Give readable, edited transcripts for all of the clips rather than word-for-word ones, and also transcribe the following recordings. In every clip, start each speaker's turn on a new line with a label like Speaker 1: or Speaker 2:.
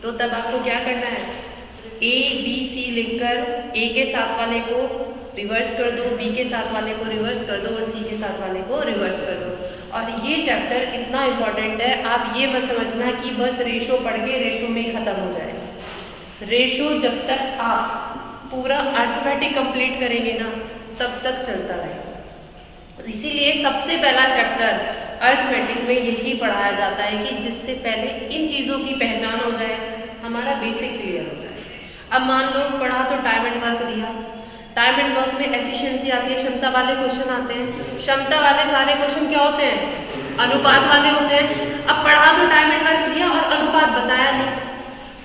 Speaker 1: तो तब आपको क्या करना है, ए बी सी लिखकर ए के साथ वाले को रिवर्स कर दो, बी के साथ वाले को रिवर्स कर दो और सी के साथ वाले को रिवर्स कर दो। और ये चैप्टर इतना इम्पोर्टेंट है, आप ये मत समझना कि बस रेशो पढ़ के रेशो में खत्म हो जाए। रेशो जब तक आप पूरा अर्थमेटिक कंप्लीट करेंगे ना तब तक चलता रहेगा। इसीलिए सबसे पहला चैप्टर अर्थमेटिक में यही पढ़ाया जाता है कि जिससे पहले इन चीज़ों की पहचान हो जाए, हमारा बेसिक क्लियर हो जाए। अब मान लो पढ़ा तो टाइम एंड वर्क दिया, टाइम एंड वर्क में एफिशिएंसी आती है, क्षमता वाले क्वेश्चन आते हैं। क्षमता वाले सारे क्वेश्चन क्या होते हैं, अनुपात वाले होते हैं। अब पढ़ा तो टाइम एंड वर्क दिया और अनुपात बताया नहीं,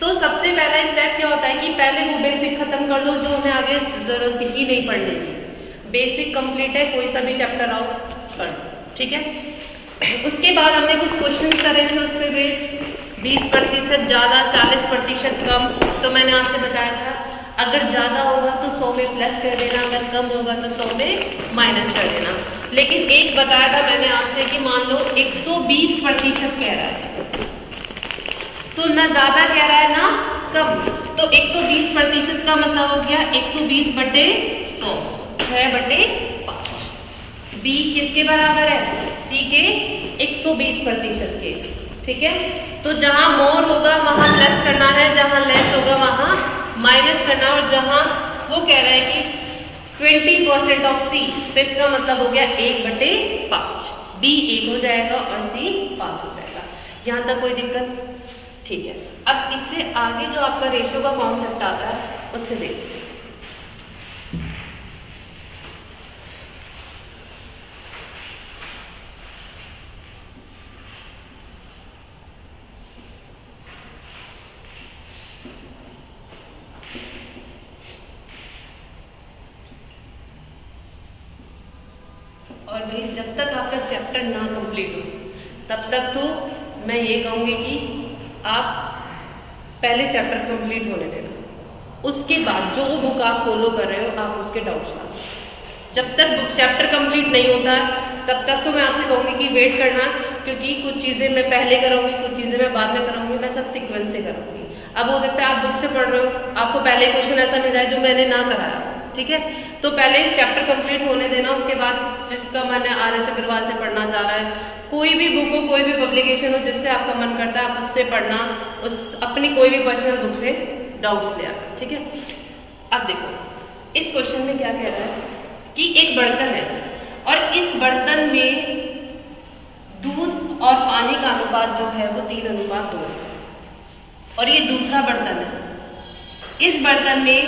Speaker 1: तो सबसे पहला स्टेप क्या होता है कि पहले वो बेसिक खत्म कर लो जो हमें आगे जरूरत ही नहीं पढ़ने की। बेसिक कंप्लीट है, कोई सा भी चैप्टर आओ कर, ठीक है। उसके बाद हमने कुछ क्वेश्चन करे थे उसमें भी 20% ज़्यादा 40% कम। तो मैंने आपसे बताया था अगर ज़्यादा होगा तो 100 में प्लस कर देना, अगर कम होगा तो 100 में माइनस कर देना। लेकिन एक बताया था मैंने आपसे कि मान लो 120% कह रहा है, तो ना ज़्यादा कह रहा है ना कम, तो 120% का मतलब हो गया 120/100, 6/5। बी किसके बराबर है, सी के 120% के, ठीक है। तो जहां मोर होगा वहां प्लस करना है, जहां लेस होगा वहां माइनस करना, और जहां वो कह रहा है कि 20% ऑफ सी, तो इसका मतलब हो गया 1/5। बी 1 हो जाएगा और सी 5 हो जाएगा। यहां तक कोई दिक्कत, ठीक है। अब इससे आगे जो आपका रेशियो का कॉन्सेप्ट आता है उससे देखिए। और भाई जब तक आपका चैप्टर ना कंप्लीट हो तब तक तो मैं ये कहूँगी कि आप पहले चैप्टर कंप्लीट होने देना, उसके बाद जो बुक आप फॉलो कर रहे हो आप उसके डाउट्स ला सकते हो। जब तक चैप्टर कंप्लीट नहीं होता तब तक तो मैं आपसे कहूँगी कि वेट करना, क्योंकि कुछ चीज़ें मैं पहले करूँगी, कुछ चीज़ें मैं बाद में करूँगी, मैं सब सीक्वेंस से करूँगी। अब हो सकता है आप बुक से पढ़ रहे हो, आपको पहले क्वेश्चन ऐसा मिल जाए जो मैंने ना कराया, ठीक है। तो पहले चैप्टर कंप्लीट होने देना, उसके बाद जिसका मन है RS अग्रवाल से पढ़ना चाह रहा है, कोई भी बुक हो, कोई भी पब्लिकेशन हो जिससे आपका मन करता है आप उससे पढ़ना, उस अपनी कोई भी पर्सनल बुक से डाउट्स ले आना, ठीक है। अब देखो इस क्वेश्चन में क्या कह रहा है कि एक बर्तन है और इस बर्तन में दूध और पानी का अनुपात जो है वो 3:2 है, और ये दूसरा बर्तन है, इस बर्तन में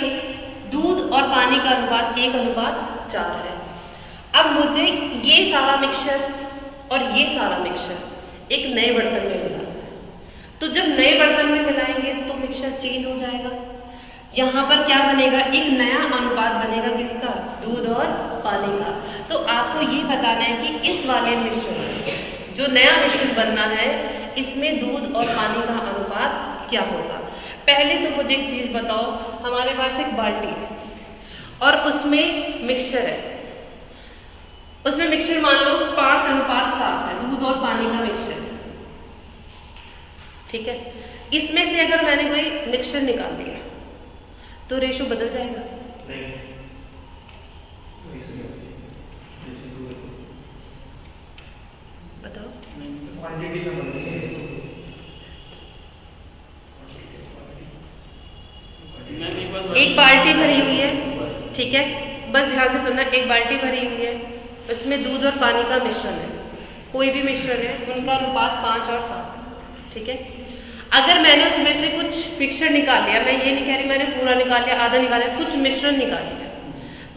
Speaker 1: दूध और पानी का अनुपात 1:4 है। अब मुझे ये सारा मिक्सचर और ये सारा मिक्सचर एक नए बर्तन में मिला है, तो जब नए बर्तन में मिलाएंगे तो मिक्सचर चेंज हो जाएगा। यहाँ पर क्या बनेगा, एक नया अनुपात बनेगा, किसका, दूध और पानी का। तो आपको ये बताना है कि इस वाले मिश्रण जो नया मिश्रण बनना है इसमें दूध और पानी का अनुपात क्या होगा। पहले तो मुझे एक चीज बताओ, हमारे पास एक बाल्टी है और उसमें मिक्सचर है, उसमें मिक्सचर मान लो 5:7 है, दूध और पानी का मिक्सचर, ठीक है। इसमें से अगर मैंने कोई मिक्सचर निकाल दिया तो रेशो बदल जाएगा, नहीं। बताओ, क्वांटिटी में बदलेगी, एक बाल्टी भरी हुई है, ठीक है, बस ध्यान से सुनना, एक बाल्टी भरी हुई है, उसमें दूध और पानी का मिश्रण है, कोई भी मिश्रण है, उनका अनुपात 5 और 7, ठीक है। अगर मैंने उसमें से कुछ मिक्सचर निकाल लिया, मैं ये नहीं कह रही मैंने पूरा निकाल लिया, आधा निकाल लिया, कुछ मिश्रण निकाल लिया,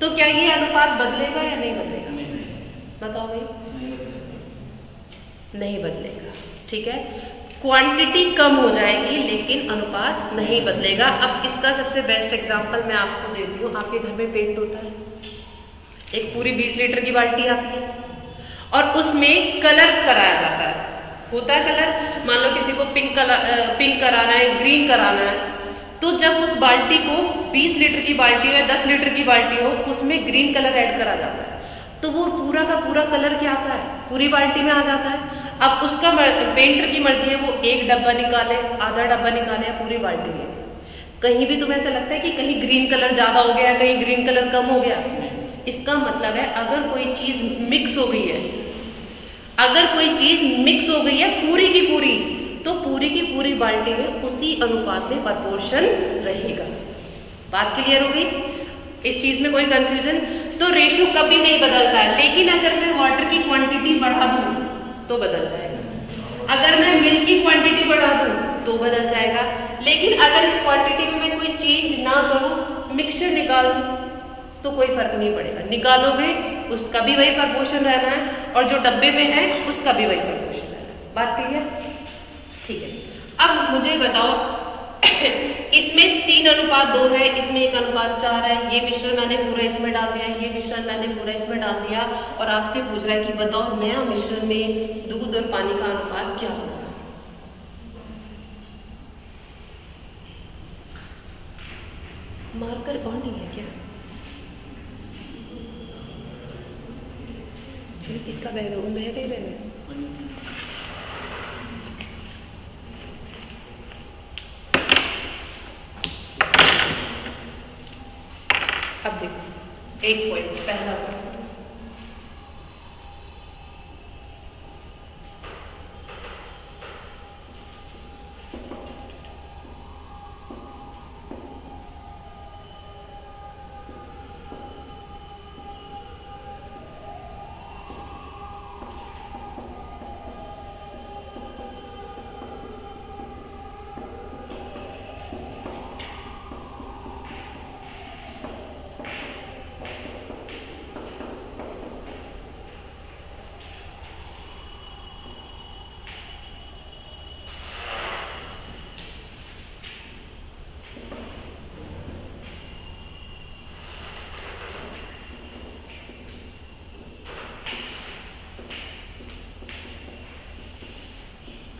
Speaker 1: तो क्या ये अनुपात बदलेगा या नहीं बदलेगा, बताओ भाई, नहीं बदलेगा, ठीक है। क्वांटिटी कम हो जाएगी लेकिन अनुपात नहीं बदलेगा। अब इसका सबसे बेस्ट एग्जांपल मैं आपको देती हूँ, आपके घर में पेंट होता है, एक पूरी 20 लीटर की बाल्टी आती है और उसमें कलर कराया जाता है, होता है कलर, मान लो किसी को पिंक कराना है, ग्रीन कराना है, तो जब उस बाल्टी को 20 लीटर की बाल्टी हो या 10 लीटर की बाल्टी हो उसमें ग्रीन कलर ऐड करा जाता है, तो वो पूरा का पूरा कलर क्या आता है, पूरी बाल्टी में आ जाता है। अब उसका पेंटर की मर्जी है वो एक डब्बा निकाले, आधा डब्बा निकाले या पूरी बाल्टी ले। कहीं भी तुम्हें ऐसा लगता है कि कहीं ग्रीन कलर ज्यादा हो गया, कहीं ग्रीन कलर कम हो गया? इसका मतलब है अगर कोई चीज मिक्स हो गई है, अगर कोई चीज मिक्स हो गई है पूरी की पूरी, तो पूरी की पूरी बाल्टी में उसी अनुपात में प्रोपोर्शन रहेगा। बात क्लियर हो गई? इस चीज में कोई कंफ्यूजन? तो रेशियो कभी नहीं बदलता है, लेकिन अगर मैं वाटर की क्वांटिटी बढ़ा दूं तो बदल जाएगा, अगर मैं मिल्क की क्वांटिटी बढ़ा दूं तो बदल जाएगा, लेकिन अगर इस क्वांटिटी में मैं कोई चेंज ना करूं, मिक्सचर निकाल दूं तो कोई फर्क नहीं पड़ेगा। निकालोगे उसका भी वही प्रोपोर्शन रहना है और जो डब्बे में है उसका भी वही प्रोपोर्शन रहना है। बात क्लियर? ठीक है। अब मुझे बताओ इसमें 3:2 है, इसमें 1:4 है, ये मिश्रण मैंने पूरा इसमें डाल दिया, ये मिश्रण मैंने पूरा इसमें डाल दिया, और आपसे पूछ रहा है कि बताओ नया मिश्रण में दूध और पानी का अनुपात क्या होगा? मार्कर ऑन नहीं है क्या? किसका बैग है? मैं कहीं बैग है? अब देखो एक पॉइंट, पहला पॉइंट,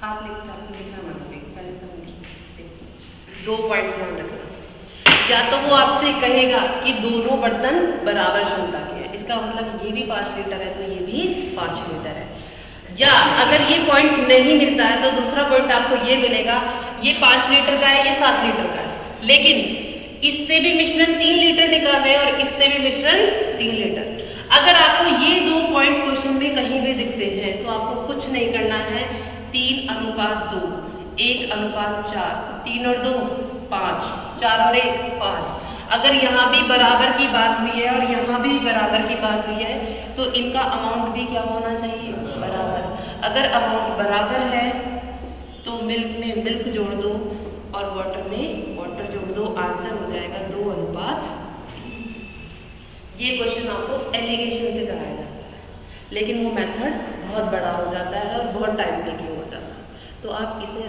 Speaker 1: आप लिखना मत, पहले समझ। 2 पॉइंट ध्यान रखना, या तो वो आपसे कहेगा कि दोनों बर्तन बराबर क्षमता के हैं, इसका मतलब ये भी 5 लीटर है तो ये भी 5 लीटर है, या अगर ये पॉइंट नहीं मिलता है तो दूसरा पॉइंट आपको ये मिलेगा, ये 5 लीटर का है, ये 7 लीटर का है, लेकिन इससे भी मिश्रण 3 लीटर निकाल रहे हैं और इससे भी मिश्रण 3 लीटर। अगर आपको ये 2 पॉइंट क्वेश्चन में कहीं भी दिखते हैं तो आपको कुछ नहीं करना है, 3:2, 1:4, 3 और 2 5, 4 और 1 5। अगर यहाँ भी बराबर की बात हुई है और यहाँ भी बराबर की बात हुई है तो इनका अमाउंट भी क्या होना चाहिए? बराबर। अगर अमाउंट बराबर है तो मिल्क में मिल्क जोड़ दो और वाटर में वाटर जोड़ दो, आंसर हो जाएगा 2:3। ये क्वेश्चन आपको एलिगेशन से कराया जाता है, लेकिन वो मेथड बहुत बड़ा हो जाता है और बहुत टाइम टेकिंग हो जाता है, तो आप इसे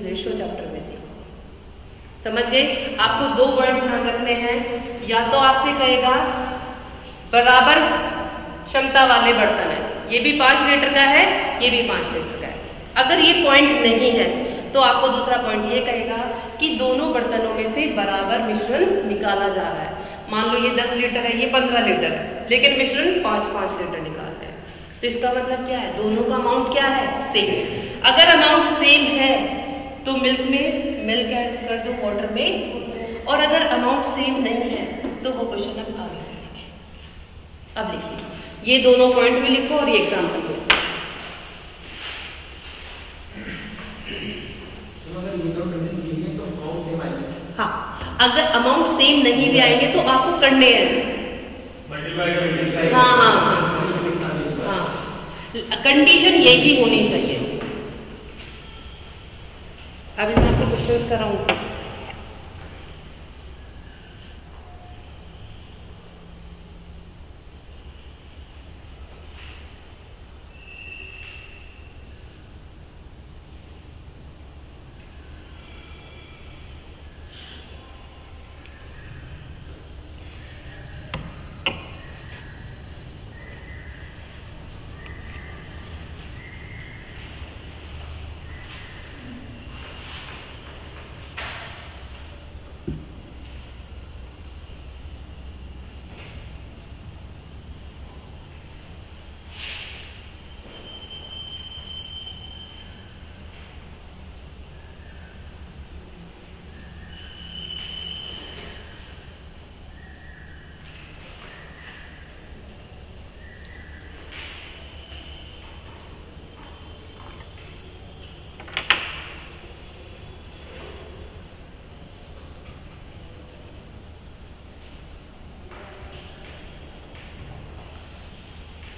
Speaker 1: रेशियो चैप्टर में सीखो। समझ गए? आपको 2 पॉइंट ध्यान रखने हैं, या तो आपसे कहेगा बराबर क्षमता वाले बर्तन है, ये भी 5 लीटर का है, ये भी 5 लीटर का है। अगर ये पॉइंट नहीं है तो आपको दूसरा पॉइंट ये कहेगा कि दोनों बर्तनों में से बराबर मिश्रण निकाला जा रहा है। मान लो ये 10 लीटर है, ये 15 लीटर है, लेकिन मिश्रण 5-5 लीटर निकाल रहे हैं, तो इसका मतलब क्या है? दोनों का अमाउंट क्या है? सेम। अगर अमाउंट सेम है तो मिल्क में मिल्क ऐड कर दो, वाटर में, और अगर अमाउंट सेम नहीं है तो वो क्वेश्चन अब आगे करेंगे। अब लिखिए, ये दोनों पॉइंट भी लिखो और ये एग्जाम्पल दो। हाँ, अगर अमाउंट सेम नहीं भी आएंगे तो आपको करने हैं। हाँ, कंडीशन यही होनी चाहिए। अभी मैं आपको क्वेश्चंस कराऊंगा।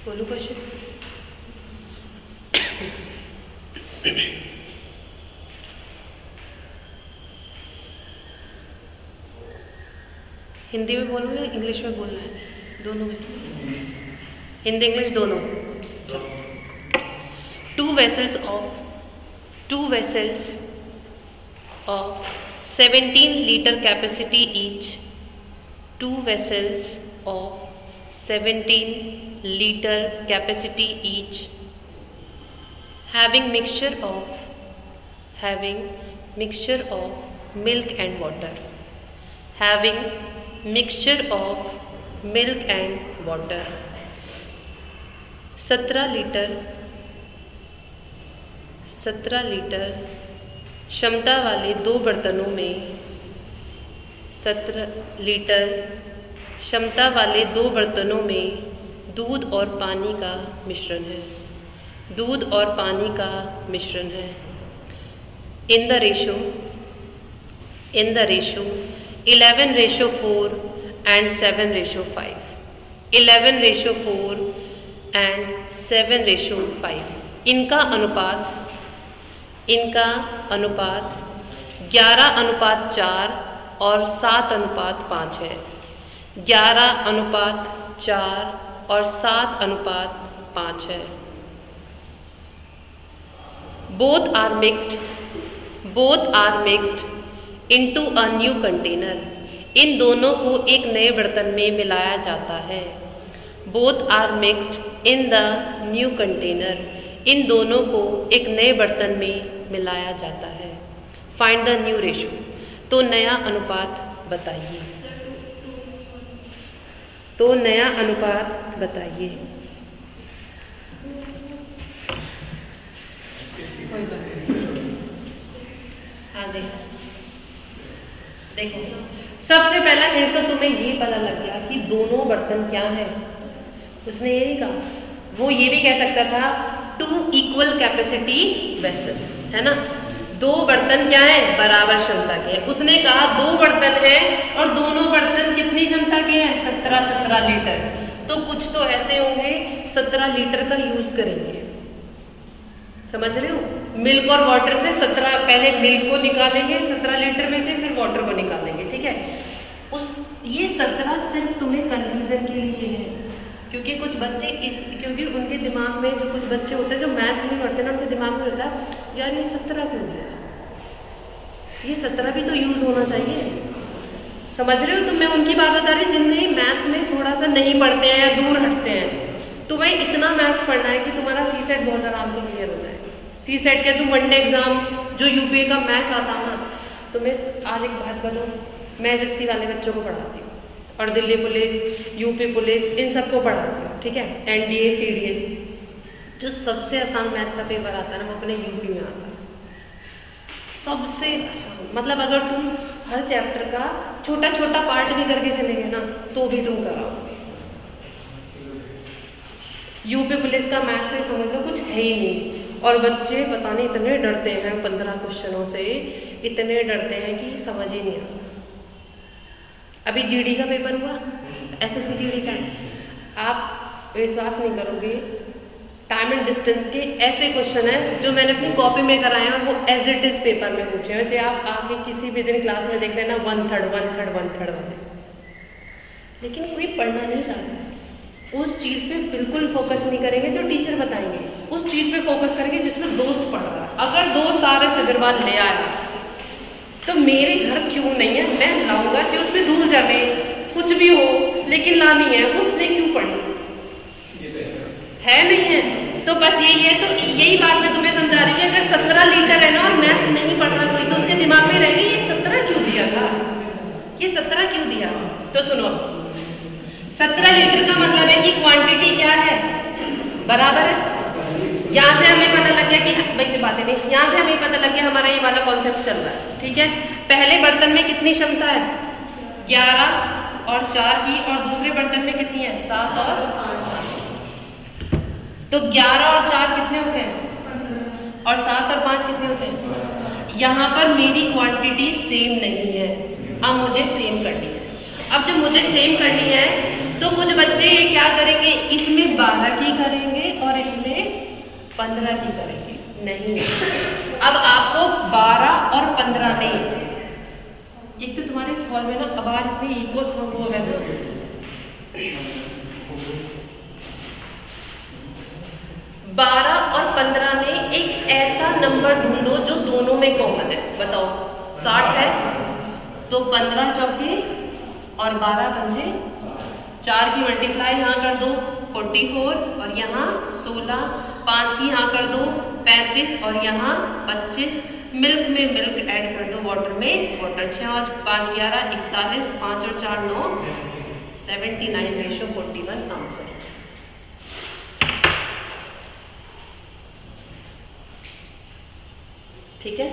Speaker 1: बोलो क्वेश्चन। हिंदी में बोलूँ या इंग्लिश में बोलना है? दोनों में, हिंदी इंग्लिश दोनों। Two vessels of 17 liter capacity each. 2 vessels of 17 liter capacity each, having mixture of milk and water. Having mixture of milk and water. 17 litre क्षमता वाले 2 बर्तनों में 17 लीटर क्षमता वाले 2 बर्तनों में दूध और पानी का मिश्रण है। दूध और पानी का मिश्रण है। In the ratio 11:4 and 7:5. 11:4 and 7:5. इनका अनुपात 11:4 और 7:5 है। 11:4 और 7:5 है। Both are mixed into a new container. इन दोनों को एक नए बर्तन में मिलाया जाता है। Both are mixed in the new container. इन दोनों को एक नए बर्तन में मिलाया जाता है। Find the new ratio. तो नया अनुपात बताइए। हाँ जी, देखो सबसे पहला हिंट तो तुम्हें ये पता लग गया कि दोनों बर्तन क्या है। उसने ये नहीं कहा, वो ये भी कह सकता था 2 equal capacity vessel, है ना। 2 बर्तन क्या है, बराबर क्षमता के हैं। उसने कहा 2 बर्तन हैं और दोनों बर्तन कितनी क्षमता के हैं, 17 लीटर। तो कुछ तो ऐसे होंगे 17 लीटर का यूज करेंगे। समझ रहे हो? मिल्क और वाटर से 17, पहले मिल्क को निकालेंगे 17 लीटर में से, फिर वाटर को निकालेंगे। ठीक है, ये 17 सिर्फ तुम्हें कंफ्यूजन के लिए है, क्योंकि कुछ बच्चे क्योंकि उनके दिमाग में जो कुछ बच्चे होते हैं जो मैथ्स नहीं पढ़ते ना, उनके दिमाग में होता है यार ये 17 क्यों है, ये 17 भी तो यूज होना चाहिए। समझ रहे हो? तो मैं उनकी बात बता रही हूँ जिनमें मैथ्स में थोड़ा सा नहीं पढ़ते हैं या दूर हटते हैं। तुम्हें इतना मैथ्स पढ़ना है कि तुम्हारा सीसेट बहुत आराम से क्लियर हो जाए। सीसेट के तुम वनडे एग्जाम जो यूपीए का मैथ्स आता ना, तुम्हें आज एक बात बोलो, मैं एसएससी वाले बच्चों को पढ़ाती हूँ और दिल्ली पुलिस, यूपी पुलिस, इन सबको पढ़ाती हूँ। ठीक है, एनडीए, सीडीएस, जो सबसे आसान मैथ का पेपर आता है ना वो अपने यूपी में आता है। सबसे आसान, मतलब अगर तुम हर चैप्टर का छोटा छोटा पार्ट भी करके चलेंगे ना तो भी तुम कराओगे। यूपी पुलिस का मैथ्स से समझ लो कुछ है ही नहीं, और बच्चे पता नहीं इतने डरते हैं 15 क्वेश्चनों से, इतने डरते हैं कि समझ ही नहीं आता। अभी जीडी का पेपर हुआ, एसएससी जीडी का, आप विश्वास नहीं करोगे, टाइम एंड डिस्टेंस के ऐसे क्वेश्चन है जो मैंने अपनी कॉपी में कराए हैं और वो एज इट इज पेपर में पूछे हैं। चाहे आप आके किसी भी दिन क्लास में देख लेना 1/3 वाले, लेकिन कोई पढ़ना नहीं चाहता, उस चीज पे बिल्कुल फोकस नहीं करेंगे जो टीचर बताएंगे, उस चीज पे फोकस करेंगे जिसमें दोस्त पढ़ रहा है। अगर दोस्त आर.एस. अग्रवाल ले आया तो मेरे घर क्यों नहीं है, मैं लाऊंगा, चाहे उसमें धूल जाए कुछ भी हो, लेकिन लानी है। उसने क्यों पढ़ी है, नहीं है, तो बस यही है। तो यही बात मैं तुम्हें समझा रही हूँ, अगर 17 लीटर है ना और मैथ्स नहीं पढ़ रहा कोई, तो उसके दिमाग में रहेगी ये 17 क्यों दिया था, ये 17 क्यों दिया। तो सुनो, 17 लीटर का मतलब है कि क्वांटिटी क्या है, बराबर है। यहाँ से हमें पता लग गया कि भाई बातें नहीं, यहाँ से हमें पता लग गया हमारा ये वाला कॉन्सेप्ट चल रहा है। ठीक है, पहले बर्तन में कितनी क्षमता है, 11 और 4 की, और दूसरे बर्तन में कितनी है, 7 और 5। तो 11 और 4 कितने होते हैं, और 7 और 5 कितने होते हैं। यहाँ पर मेरी क्वांटिटी सेम नहीं है, अब मुझे सेम करनी है। अब जब मुझे सेम करनी है तो कुछ बच्चे ये क्या करेंगे, इसमें 12 की करेंगे और इसमें 15 की करेंगे। नहीं, अब आपको 12 और 15 में, एक तो तुम्हारे इस हॉल में ना आवाज में इको साउंड हो रहा है। 12 और 15 में एक ऐसा नंबर ढूंढो जो दोनों में कॉमन है। बताओ, 60 है तो 15 चौके और 12 पंजे 4 की मल्टीप्लाई यहाँ कर दो 44 और यहाँ 16, 5 की यहाँ कर दो 35 और यहाँ 25, मिल्क में मिल्क ऐड कर दो, वाटर में वाटर। 6 और 5 11 41, 5 और 4 9, 79:41 आंसर। ठीक है,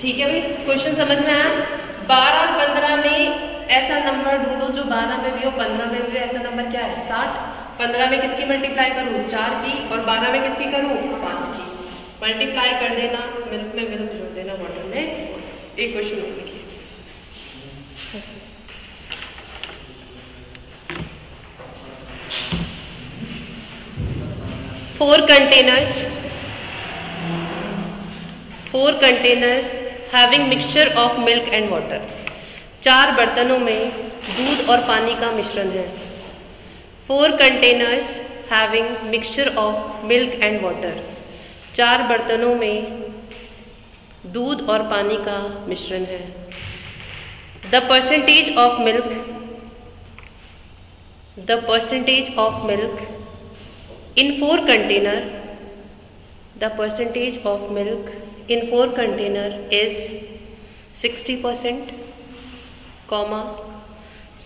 Speaker 1: ठीक है भाई, क्वेश्चन समझ में आया। 12 और 15 में ऐसा नंबर ढूंढो जो 12 में भी हो 15 में भी। ऐसा नंबर क्या है, 60। 15 में किसकी मल्टीप्लाई करूँ, 4 की, और 12 में किसकी करूँ, 5 की। मल्टीप्लाई कर देना, मिल्क में मिल्क जोड़ देना, वाटर में। एक क्वेश्चन और लिखिए। Four containers having mixture of milk and water. 4 बर्तनों में दूध और पानी का मिश्रण है। 4 containers having mixture of milk and water. 4 बर्तनों में दूध और पानी का मिश्रण है। The percentage of milk in 4 container, the percentage of milk in 4 container is 60%,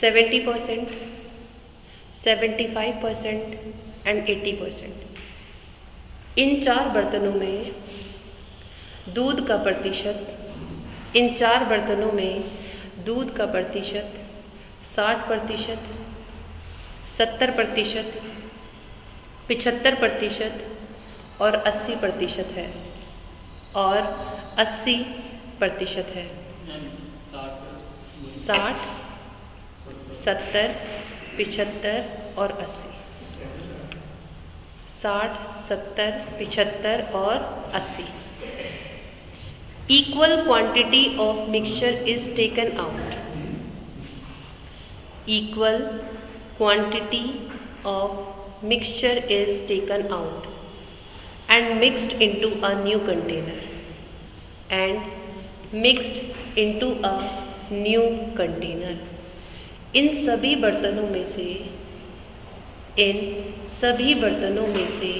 Speaker 1: 70%, 75% and 80%। इन 4 बर्तनों में दूध का प्रतिशत 60%, 70%, 75% और 80% है, 60, 70, 75 और 80। 60, 70, 75 और 80। Equal quantity of mixture is taken out. Equal quantity of mixture is taken out and mixed into a new container इन सभी बर्तनों में से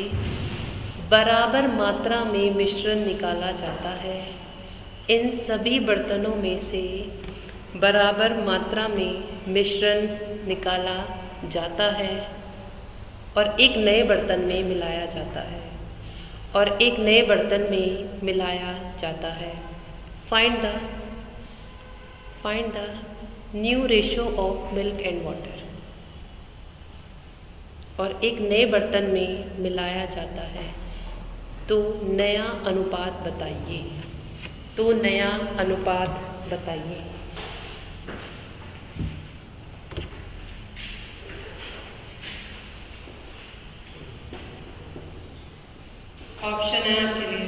Speaker 1: बराबर मात्रा में मिश्रण निकाला जाता है। इन सभी बर्तनों में से बराबर मात्रा में मिश्रण निकाला जाता है और एक नए बर्तन में मिलाया जाता है। Find the new ratio of milk and water. और एक नए बर्तन में मिलाया जाता है, तो नया अनुपात बताइए। ऑप्शन है आपके लिए।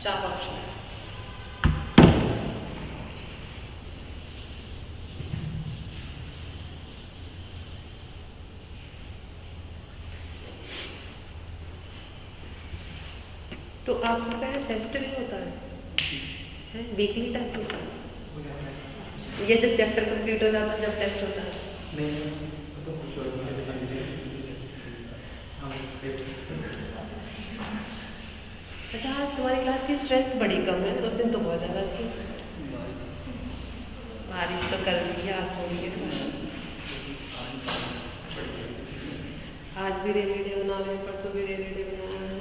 Speaker 1: चार ऑप्शन। तो आपका टेस्ट भी होता है, वीकली टेस्ट होता है। ये जब चैप्टर कंप्लीट हो जाता है, जब टेस्ट होता है। अच्छा, आज तुम्हारी क्लास की स्ट्रेंथ बड़ी कम है, उस दिन तो बहुत ज़्यादा थी। बारिश तो कल भी है, आज हो रही है, आज भी रेनी डे बना रहे हैं, परसों भी रेनी डे बनाया है।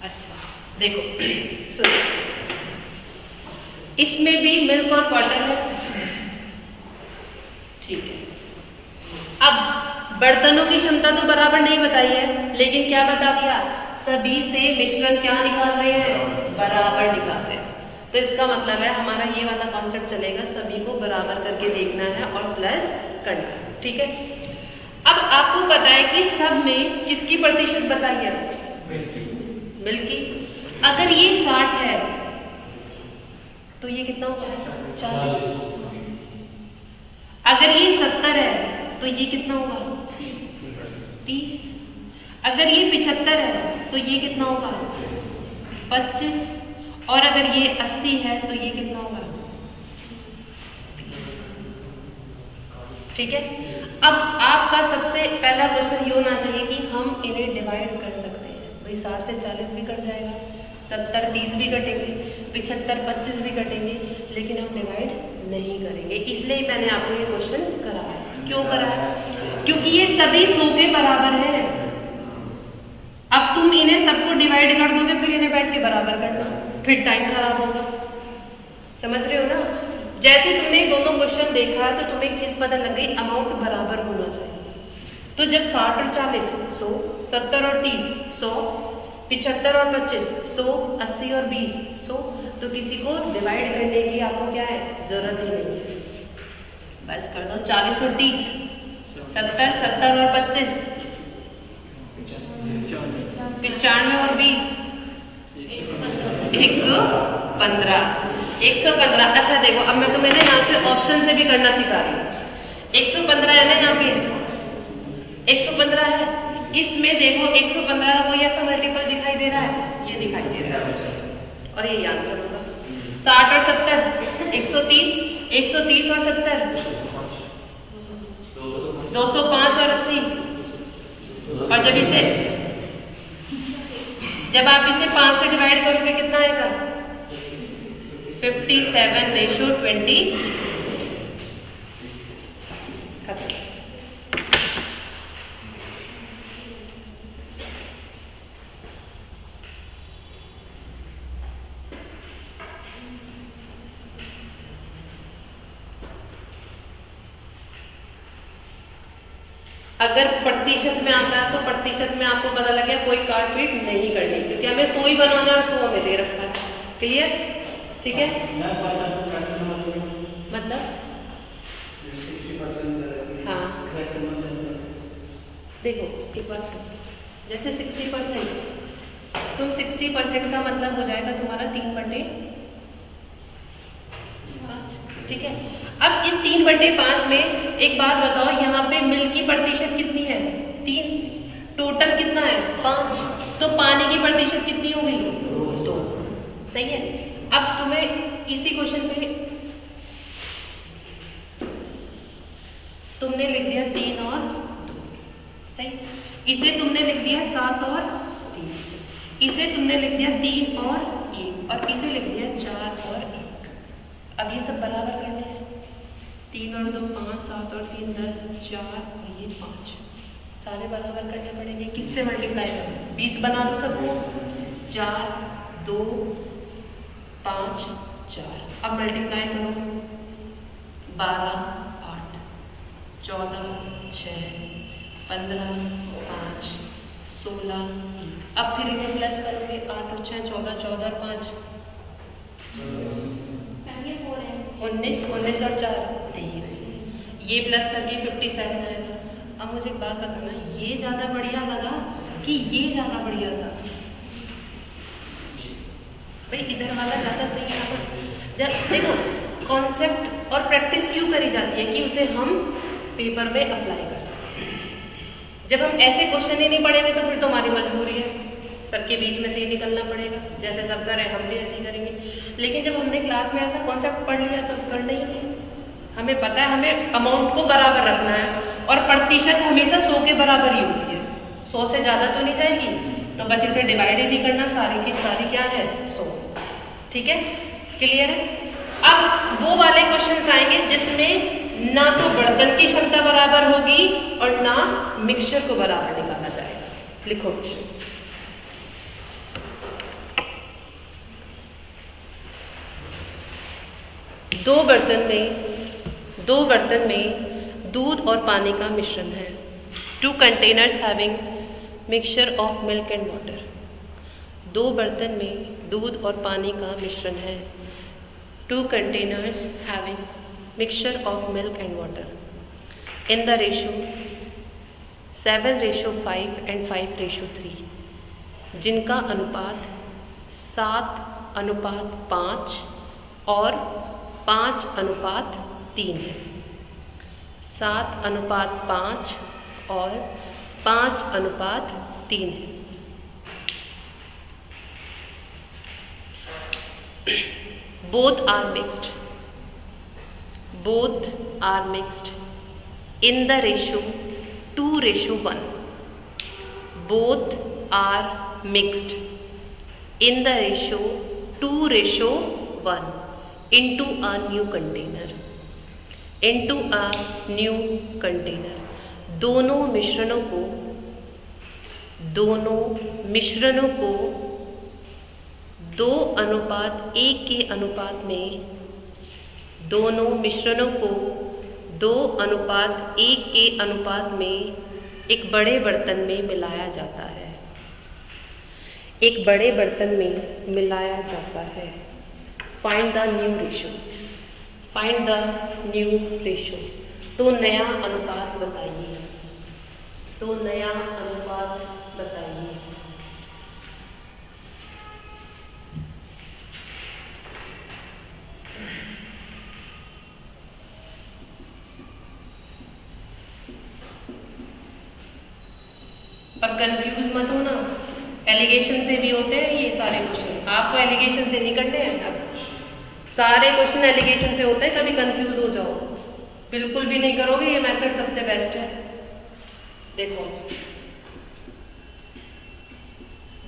Speaker 1: अच्छा देखो सुनो, इसमें भी मिल्क और वाटर है, ठीक है। अब बर्तनों की क्षमता तो बराबर नहीं बताई है, लेकिन क्या बता दिया, सभी से मिश्रण क्या निकाल रहे हैं, बराबर निकाल रहे हैं। तो इसका मतलब है हमारा ये वाला कॉन्सेप्ट चलेगा, सभी को बराबर करके देखना है और प्लस करना है, ठीक है। अब आपको पता है कि सब में किसकी प्रतिशत बताई है, मिल्क की। अगर ये 60 है तो ये कितना होगा, 40। अगर ये 70 है तो ये कितना होगा, 30। अगर ये 75 है तो ये कितना होगा, 25। और अगर ये 80 है तो ये कितना होगा, 30। ठीक है। अब आपका सबसे पहला क्वेश्चन ये होना चाहिए कि हम इन्हें डिवाइड कर सकते हैं। भाई 60 से 40 भी कट जाएगा, 70 30 भी कटेंगे, 75 25 भी कटेंगे, लेकिन हम डिवाइड नहीं करेंगे। इसलिए मैंने आपको ये क्वेश्चन कराया। क्यों कराया, क्योंकि ये सभी 100 के बराबर है। अब तुम इन्हें सबको डिवाइड कर दोगे, फिर इन्हें बैठ के बराबर करना, फिर टाइम खराब होगा। समझ रहे हो ना। जैसे तुमने दोनों क्वेश्चन देखा तो तुम्हें एक चीज पता लग गई, अमाउंट बराबर होना चाहिए। तो जब 60 और 40 100, 70 और 30 100, 75 और 25 100, 80 और 20 100, तो किसी को डिवाइड करने की आपको क्या है, जरूरत ही नहीं है। बस कर दो 40 और 30, 70 70 और 25, 95 और 20, 115। 115। अच्छा देखो, अब मैं तुम्हें यहाँ से ऑप्शन से भी करना सिखा रही हूँ। 115 है ना, यहाँ पे 115 है। इसमें देखो 115 का कोई ऐसा मल्टीपल दिखाई दे रहा है, ये दिखाई दे रहा है, और ये आंसर होगा। 60 और 70 130, 130 और 70 205 और 80। और जब आप इसे 5 से डिवाइड करोगे कितना आएगा, 57:20। अगर प्रतिशत में आता है तो प्रतिशत में आपको पता लग गया, कोई काटपीट नहीं करनी, क्योंकि हमें 100 ही बनाना है और 100 हमें दे रखा है। क्लियर, ठीक है। मतलब हाँ देखो एक बात सुनो, जैसे 60%, तुम 60% का मतलब हो जाएगा तुम्हारा 3/5, ठीक है। अब इस 3/5 में एक बात बताओ, यहाँ पे मिल्क की प्रतिशत कितनी है, 3, टोटल कितना है 5, तो पानी की प्रतिशत कितनी होगी, 2। सही है। अब तुम्हें इसी क्वेश्चन पे तुमने लिख दिया 3 और 2, सही। इसे तुमने लिख दिया 7 और 3, इसे तुमने लिख दिया 3 और 1, और इसे लिख दिया 4 और 1। अब ये सब बराबर करने हैं, 3 और 2 5, 7 और 3 10, 4 और ये 5, सारे बराबर करने पड़ेंगे। किससे मल्टीप्लाई करो, 20 बना दो सबको, 4 2 5 4। अब मल्टीप्लाई करो, 12 8, 14 6, 15 5, 16 1। अब फिर इन्हें प्लस करोगे, 8 और 6 14, 14 और 5 19, 19 और 4 23। ये प्लस करके 57 आएगा। अब मुझे एक बात बताना, ये ज्यादा बढ़िया लगा कि ये ज्यादा बढ़िया था? भाई इधर वाला ज्यादा सही है। जब देखो कॉन्सेप्ट और प्रैक्टिस क्यों करी जाती है, कि उसे हम पेपर में अप्लाई कर सकें। जब हम ऐसे क्वेश्चन ही नहीं पढ़ेंगे तो फिर तो हमारी मजबूरी है, सबके बीच में से ही निकलना पड़ेगा, जैसे सब करें हम भी ऐसे ही करेंगे। लेकिन जब हमने क्लास में ऐसा कॉन्सेप्ट पढ़ लिया तो करना ही नहीं। हमें पता है हमें अमाउंट को बराबर रखना है, और प्रतिशत हमेशा 100 के बराबर ही होती है, 100 से ज्यादा तो नहीं जाएगी, तो बस इसे डिवाइड ही नहीं करना, सारी की सारी क्या है 100। ठीक है, क्लियर है। अब वो वाले क्वेश्चन आएंगे जिसमें ना तो बर्तन की क्षमता बराबर होगी और ना मिक्सचर को बराबर निकाला जाएगा। लिखो क्वेश्चन। दो बर्तन में दूध और पानी का मिश्रण है। 2 containers having mixture of milk and water। दो बर्तन में दूध और पानी का मिश्रण है। 2 containers having mixture of milk and water in the ratio 7:5 and 5:3, जिनका अनुपात 7:5 और 5:3 है। 7:5 और 5:3 है। Both are mixed in the ratio 2:1। Both are mixed in the ratio 2:1 into a new container। दोनों मिश्रणों को 2:1 के अनुपात में, दोनों मिश्रणों को 2:1 के अनुपात में एक बड़े बर्तन में मिलाया जाता है। एक बड़े बर्तन में मिलाया जाता है। Find the new ratio. तो नया अनुपात बताइए। अब कंफ्यूज मत हो ना, एलिगेशन से भी होते हैं ये सारे क्वेश्चन। आपको एलिगेशन से नहीं करने हैं, अब सारे क्वेश्चन एलिगेशन से होते हैं। कभी कंफ्यूज हो जाओ बिल्कुल भी नहीं करोगे, ये मेथड सबसे बेस्ट है। देखो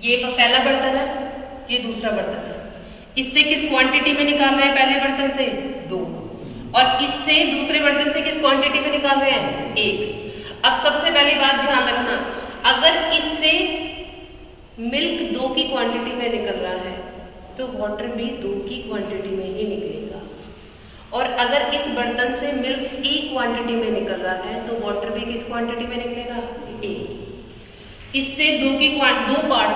Speaker 1: ये पहला बर्तन है, ये दूसरा बर्तन है। इससे किस क्वांटिटी में निकाल रहे हैं? पहले बर्तन से 2, और इससे दूसरे बर्तन से किस क्वांटिटी में निकाल रहे हैं? 1। अब सबसे पहली बात ध्यान रखना, अगर इससे मिल्क 2 की क्वांटिटी में निकल रहा है तो वाटर भी 2 की क्वांटिटी में ही निकलेगा, और अगर इस बर्तन से मिल्क 1 क्वांटिटी में निकल रहा है तो वाटर भी किस क्वांटिटी में निकलेगा? 1। इससे 2 पार्ट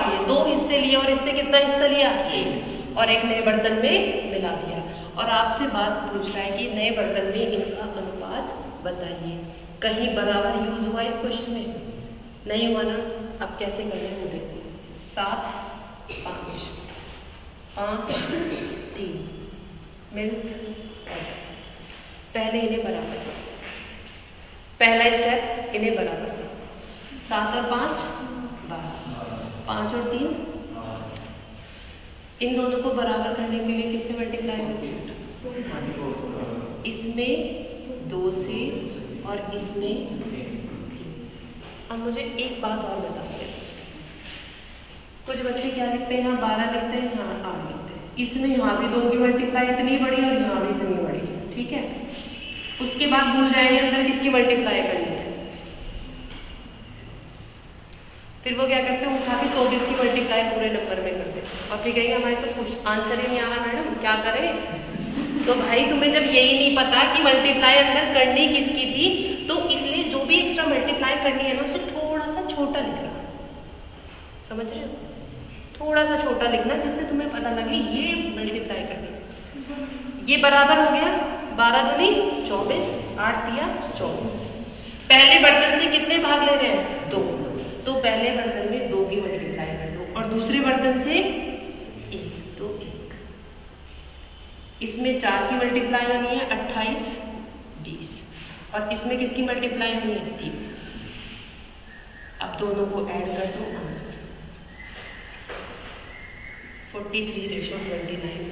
Speaker 1: लिए, 2 हिस्से लिए, और इससे कितना हिस्सा लिया? 1, और एक नए बर्तन में मिला दिया। और आपसे बात पूछ रहा है कि नए बर्तन में इनका अनुपात बताइए। कहीं बराबर यूज हुआ इस क्वेश्चन में? नहीं हुआ ना। अब कैसे करें वो देखो। 7, 5, 3 मिल्क वाटर। पहले इन्हें बराबर करो, पहला स्टेप इन्हें बराबर करो। 7 और 5 12, 5 और 3। इन दोनों को बराबर करने के लिए किससे मल्टीप्लाई करें? इसमें 2 से और इसमें 3 से। अब मुझे एक बात और बताइए, कुछ बच्चे क्या लिखते हैं? यहाँ 12 लिखते हैं, यहाँ 8 लिखते हैं। इसमें यहाँ भी 2 की मल्टीप्लाई इतनी बड़ी और यहाँ भी इतनी बड़ी, ठीक है। उसके बाद भूल जाएंगे अंदर किसकी मल्टीप्लाई करनी है। फिर वो क्या करते हैं? उठा के 24 की मल्टीप्लाई पूरे नंबर में करते हैं, और फिर कहेंगे हमारे तो कुछ आंसर ही नहीं आ रहा मैडम, क्या करें? तो भाई तुम्हें जब यही नहीं पता कि मल्टीप्लाई अंदर करनी किसकी थी, तो इसलिए जो भी एक्स्ट्रा मल्टीप्लाई करनी है ना, उसे थोड़ा सा छोटा लिखना। समझ रहे हो? थोड़ा सा छोटा लिखना, जिससे तुम्हें पता लगे ये मल्टीप्लाई करनी। ये बराबर हो गया 12 दूनी 24, 8 दिया 24। पहले बर्तन से कितने भाग ले रहे हैं? 2। तो पहले बर्तन में 2 की मल्टीप्लाई कर दो, और दूसरे बर्तन से 1, तो 1। इसमें 4 की मल्टीप्लाई होनी है 28, 20, और इसमें किसकी मल्टीप्लाई होनी है? 3। अब दोनों को ऐड कर दो, आंसर 43:29।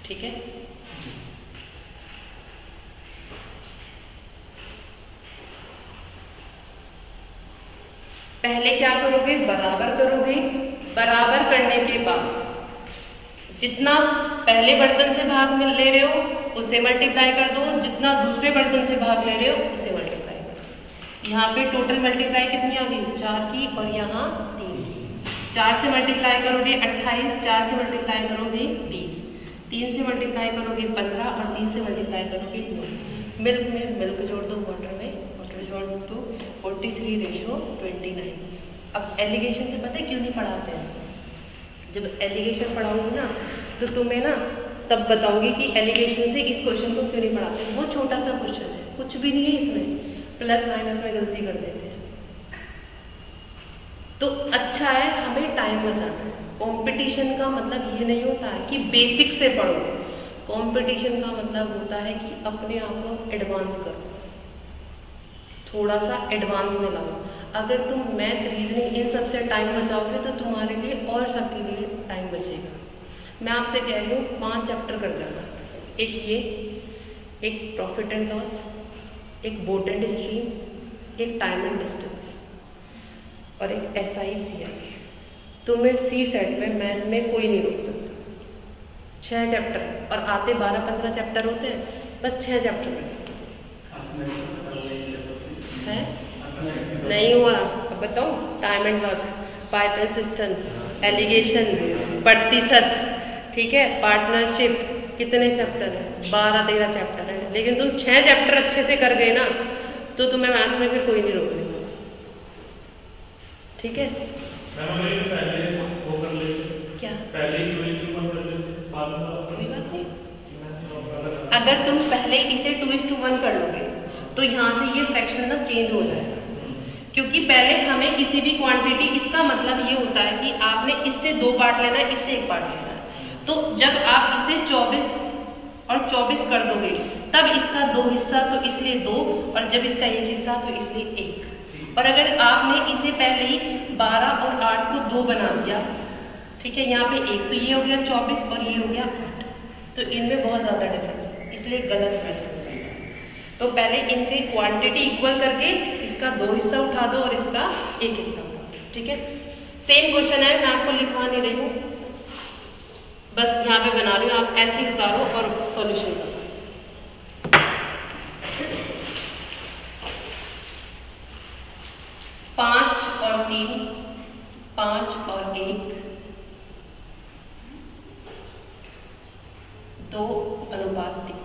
Speaker 1: ठीक है। पहले क्या करोगे, बराबर करोगे। बराबर करने के बाद जितना पहले बर्तन से भाग में ले रहे हो उसे मल्टीप्लाई कर दो, जितना दूसरे बर्तन से भाग ले रहे हो उसे मल्टीप्लाई कर दो। यहाँ पे टोटल मल्टीप्लाई कितनी आ गई, 4 की, और यहाँ 3। 4 से मल्टीप्लाई करोगे 28, 4 से मल्टीप्लाई करोगे 20, 3 से मल्टीप्लाई करोगे 15 और 3 से मल्टीप्लाई करोगे 9। मिल्क में मिल्क जोड़ दो, वाटर में वाटर जोड़ दो, 43:29। अब एलिगेशन से पता है क्यों नहीं पढ़ाते हैं? जब एलिगेशन पढ़ाऊंगी ना तो तुम्हें ना तब बताऊंगी कि एलिगेशन से इस क्वेश्चन को क्यों नहीं पढ़ाते। वो छोटा सा क्वेश्चन है, कुछ भी नहीं है इसमें, प्लस माइनस में गलती कर देते हैं। तो अच्छा है हमें टाइम बचाना। कंपटीशन का मतलब ये नहीं होता है कि बेसिक से पढ़ो, कंपटीशन का मतलब होता है कि अपने आप को एडवांस करो, थोड़ा सा एडवांस में लाओ। अगर तुम मैथ, रीजनिंग इन सब से टाइम बचाओगे तो तुम्हारे लिए और सबके लिए टाइम बचेगा। मैं आपसे कह रही हूँ 5 चैप्टर कर जाना, एक ये, एक प्रॉफिट एंड लॉस, एक बोट एंड स्ट्रीम, एक टाइम एंड डिस्टेंस और एक SI CI। तुम्हें सी सेट में मैथ में कोई नहीं रोक सकता। 6 चैप्टर, और आते 12-15 चैप्टर होते हैं, बस 6 चैप्टर है। नहीं हुआ, अब बताओ, टाइम एंड वर्क, पाइथन सिस्टम, एलिगेशन, प्रतिशत, ठीक है, पार्टनरशिप, कितने चैप्टर है? 12-13 चैप्टर है। लेकिन तुम 6 चैप्टर अच्छे से कर गए ना तो तुम्हें मैथ्स में फिर कोई नहीं रोकेगा, ठीक है? क्या कोई बात नहीं, अगर तुम पहले इसे 2:1 कर लोगे तो यहाँ से ये फ्रैक्शन ना चेंज हो जाएगा। क्योंकि पहले हमें किसी भी क्वांटिटी, इसका मतलब ये होता है कि आपने इससे 2 पार्ट लेना है, इससे 1 पार्ट लेना है। तो जब आप इसे 24 और 24 कर दोगे तब इसका 2 हिस्सा, तो इसलिए 2, और जब इसका 1 हिस्सा तो इसलिए 1। और अगर आपने इसे पहले ही 12 और 8 को 2 बना दिया, ठीक है, यहाँ पे 1, तो ये हो गया 24 और ये हो गया 8, तो इनमें बहुत ज्यादा डिफरेंस है, इसलिए गलत है। तो पहले इनकी क्वांटिटी इक्वल करके इसका 2 हिस्सा उठा दो और इसका 1 हिस्सा उठा दो, ठीक है? सेम क्वेश्चन है, मैं आपको लिखवा नहीं रही हूँ, बस यहाँ पे बना रही हूँ, आप ऐसे ही उतारो और सॉल्यूशन करो। पाँच और 3, 5 और 1, 2:3।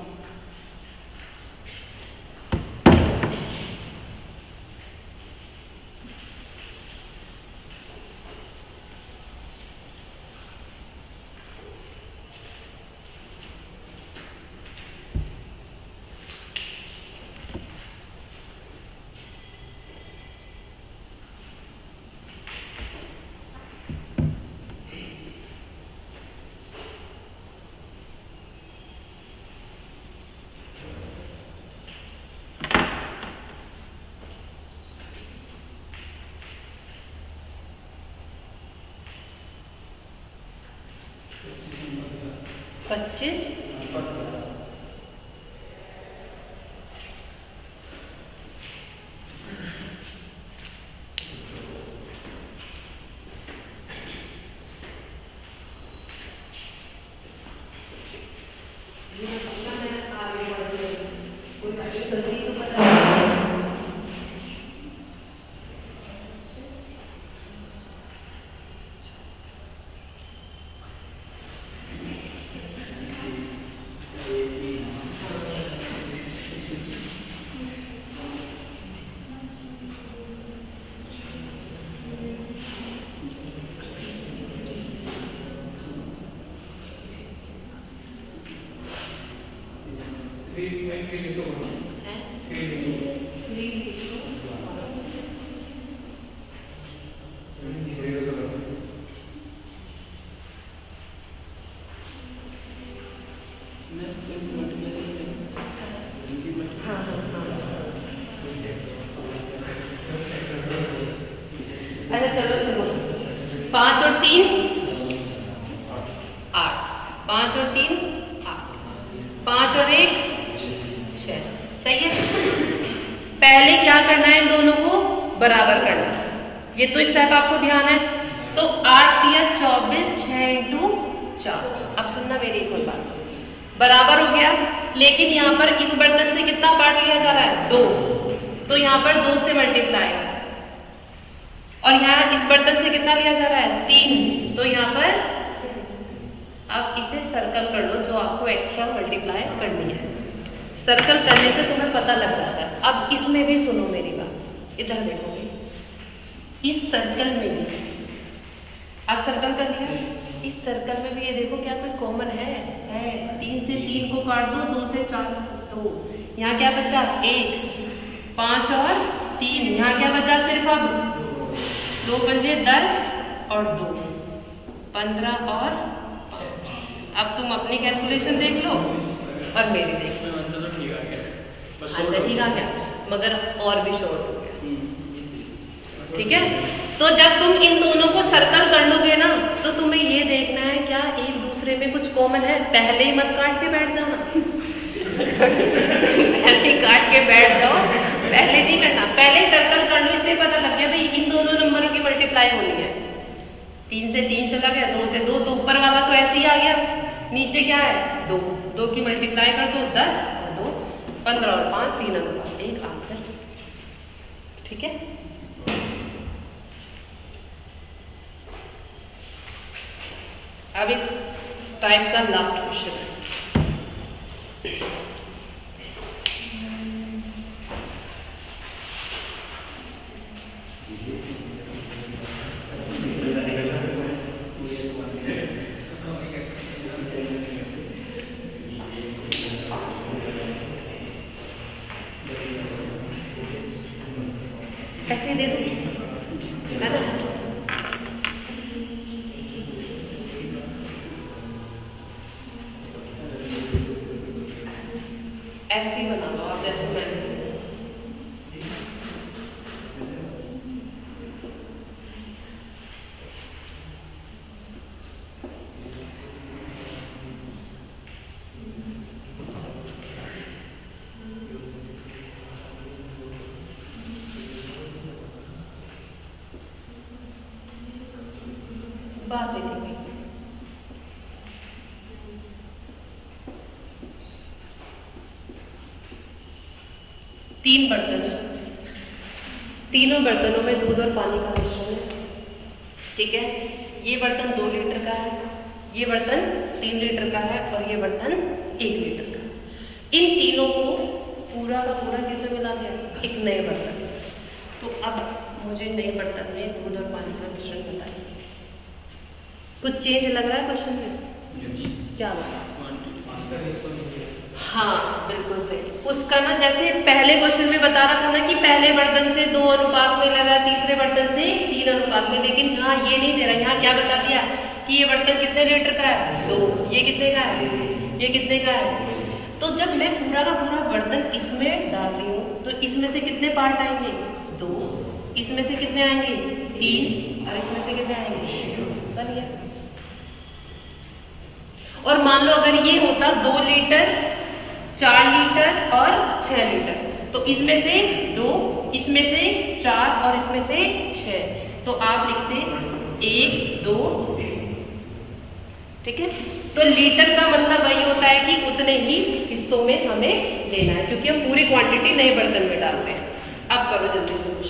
Speaker 1: अच्छा चलो सुनो, 5 और 3 8, 5 और 3 8, 5 और 1 6, सही है। पहले क्या करना है, इन दोनों को बराबर करना है, ये तो इस टाइप आपको ध्यान है। तो 8 या 24, 6 इंटू 4। अब सुनना मेरी एक और बात, बराबर हो गया, लेकिन यहाँ पर इस बर्तन से कितना पार्ट लिया जा रहा है? 2, तो यहाँ पर 2 से मल्टीप्लाई, और यहाँ इस बर्तन से कितना लिया जा रहा है? 3, तो यहाँ पर आप इसे सर्कल कर लो, जो आपको एक्स्ट्रा मल्टीप्लाई करनी है। सर्कल करने से तुम्हें पता लग जाता है। अब इसमें भी सुनो मेरी बात, इधर देखोगे, इस सर्कल में भी आप सर्कल कर लिया, इस सर्कल में भी ये देखो क्या कोई कॉमन है? 3 से 3 को काट दो, 2 से 4, 2, यहाँ क्या बचा? 1, 5 और 3, यहाँ क्या बचा? सिर्फ अब 2 पंजे 10 और 2 15 और 6। अब तुम अपनी कैलकुलेशन देख लो और मेरी देख लो। आंसर ठीक आ गया, मगर और भी शॉर्ट हो गया। ठीक है, तो जब तुम इन दोनों को सर्कल कर लोगे ना, तो तुम्हें ये देखना है क्या एक दूसरे में कुछ कॉमन है। पहले ही मत काट के बैठ जाना पहले ही काट के बैठ जाओ, पहले नहीं करना, पहले सर्कल कर लो। इससे पता लग गया भाई इन दोनों नंबरों की मल्टीप्लाई होनी है। 3 से 3 चला गया, 2 से 2, तो ऊपर वाला तो ऐसे ही आ गया, नीचे क्या है? 2, 2 की मल्टीप्लाई कर दो, 10 और 2 15 और 5 3 अनुपात 1 आंसर। ठीक है, अब इस टाइप का लास्ट क्वेश्चन है। ऐसे दे दो, है ना? ऐसे बना लो आप, जैसे मैंने बात देखेंगे। तीन बर्तन है, तीनों बर्तनों में दूध और पानी का मिश्रण है। ठीक है, ये बर्तन 2 लीटर का है, ये बर्तन 3 लीटर का है और ये बर्तन 1 लीटर का। इन तीनों को पूरा का पूरा किसमें मिला दिया? एक नए बर्तन। तो अब मुझे नए बर्तन में दूध और पानी का मिश्रण बताइए। कुछ चेंज लग रहा है क्वेश्चन में? क्या लगा? हाँ बिल्कुल सही। उसका ना जैसे पहले क्वेश्चन में बता रहा था ना कि पहले बर्तन से 2 अनुपात में लगा, तीसरे बर्तन से 3 अनुपात में, लेकिन यहाँ ये नहीं दे रहा। यहाँ क्या बता दिया कि ये बर्तन कितने लीटर का है? 2। ये कितने का है? ये कितने का है? तो जब मैं पूरा का पूरा बर्तन इसमें डाल रही हूँ तो इसमें से कितने पार्ट आएंगे? 2। इसमें से कितने आएंगे? 3। और इसमें से कितने आएंगे? 2। बन गया। और मान लो अगर ये होता 2 लीटर, 4 लीटर और 6 लीटर, तो इसमें से 2, इसमें से 4 और इसमें से 6, तो आप लिखते 1, 2। ठीक है, तो लीटर का मतलब वही होता है कि उतने ही हिस्सों में हमें लेना है, क्योंकि हम पूरी क्वांटिटी नए बर्तन में डालते हैं। अब करो जल्दी से कुछ।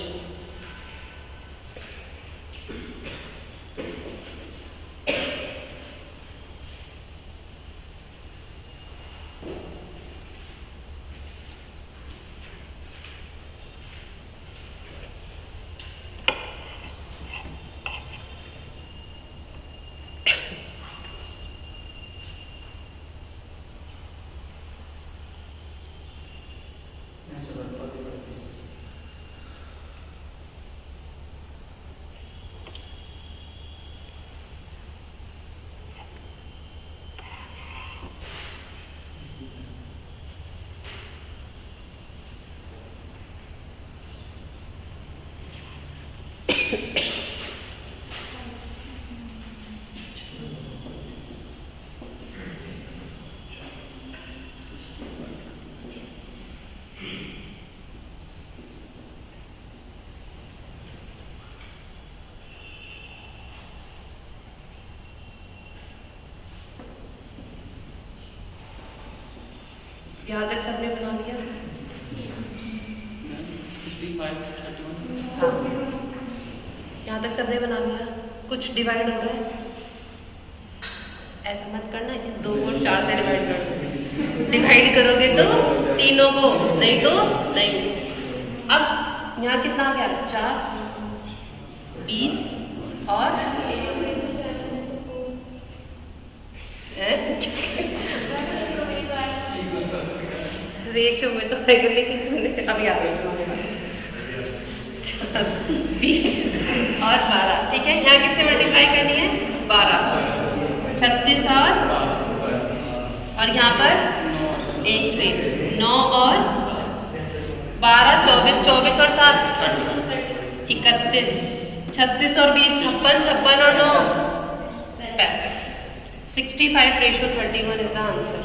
Speaker 1: यहाँ तक सबने बना लिया?
Speaker 2: 65, 31।
Speaker 1: हाँ, यहाँ तक सबने बना लिया। कुछ डिवाइड हो रहा है? ऐसा मत करना, इस 2 को 4 से डिवाइड कर दो। डिवाइड करोगे तो तीनों को, नहीं तो नहीं। अब यहाँ कितना आ गया? 4, 20 और रेशो में तो है, लेकिन अभी आ गई 20 और 12। ठीक है, यहाँ किससे मल्टीप्लाई करनी है? 12, 36 और यहाँ पर 1 से 9 और 12, 24, 24 और 7 31, 36 और 20 56, 56 और 9 65। 65:31 is the answer.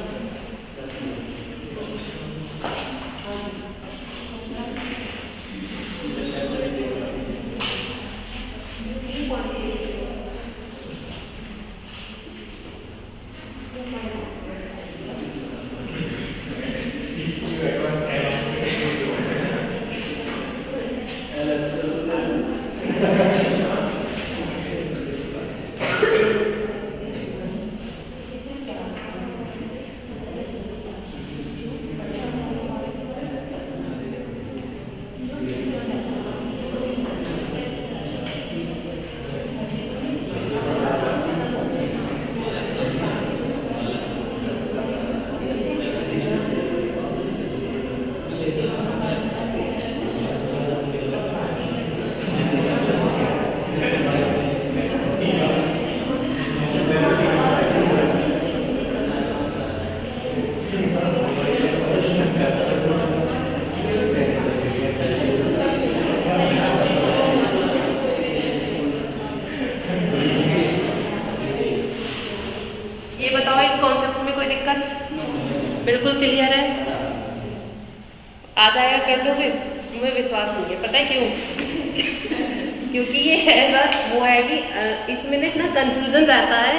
Speaker 1: बिल्कुल क्लियर है? आ जाएगा, कर दोगे? मुझे विश्वास नहीं है, पता है क्यों? क्योंकि ये ऐसा वो है कि इसमें ना इतना कंफ्यूजन रहता है।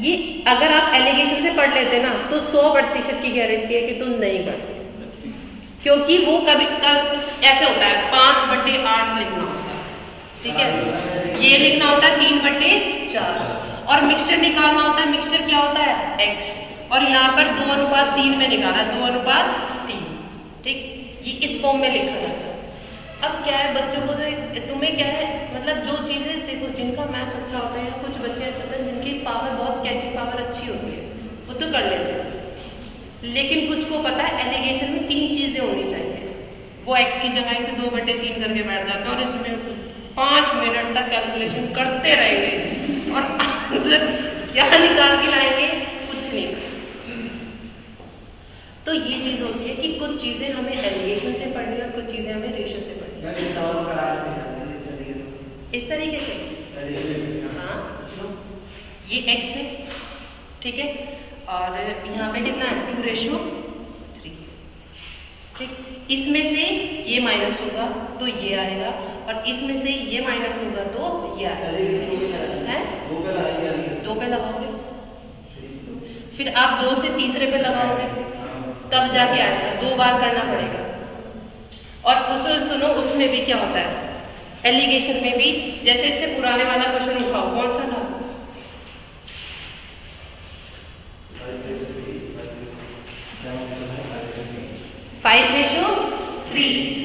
Speaker 1: ये अगर आप एलिगेशन से पढ़ लेते ना तो 100% की गारंटी है कि तुम नहीं करते, क्योंकि वो कभी ऐसे होता है 5/8 लिखना होता है, ठीक है, ये लिखना होता है 3/4 और मिक्सचर निकालना होता है। मिक्सचर क्या होता है? x, और यहाँ पर 2:3 में निकाला, 2:3, ठीक, ये इस फॉर्म में लिखा जाता है। अब क्या है, बच्चों को तो तुम्हें क्या है, मतलब जो चीजें देखो, जिनका मैथ्स अच्छा होता है, कुछ बच्चे ऐसे होते हैं जिनकी पावर बहुत कैचिंग पावर अच्छी होती है, वो तो कर लेते हैं, लेकिन कुछ को पता है एलिगेशन में 3 चीजें होनी चाहिए। वो x की जगह से 2/3 करके बैठ जाता है और इसमें 5 मिनट तक कैलकुलेशन करते रहेंगे और आंसर क्या निकाल के लाएंगे? कुछ नहीं। तो ये चीज होती है कि कुछ चीजें हमें एलिगेशन से पढ़नी है और कुछ चीजें हमें रेशो से पढ़नी है। इस तरीके से, हाँ, ये x है, ठीक है, और यहाँ पे कितना है? 2:3, ठीक। इसमें से ये माइनस होगा तो ये आएगा, और इसमें से ये माइनस होगा तो ये आएगा, है? 2 पे लगाओगे, फिर आप 2 से तीसरे पे लगाओगे, तब जाके आएगा। 2 बार करना पड़ेगा। और उसे सुनो, उसमें भी क्या होता है, एलिगेशन में भी, जैसे इससे पुराने वाला क्वेश्चन उठाओ, कौन सा था? 5:3,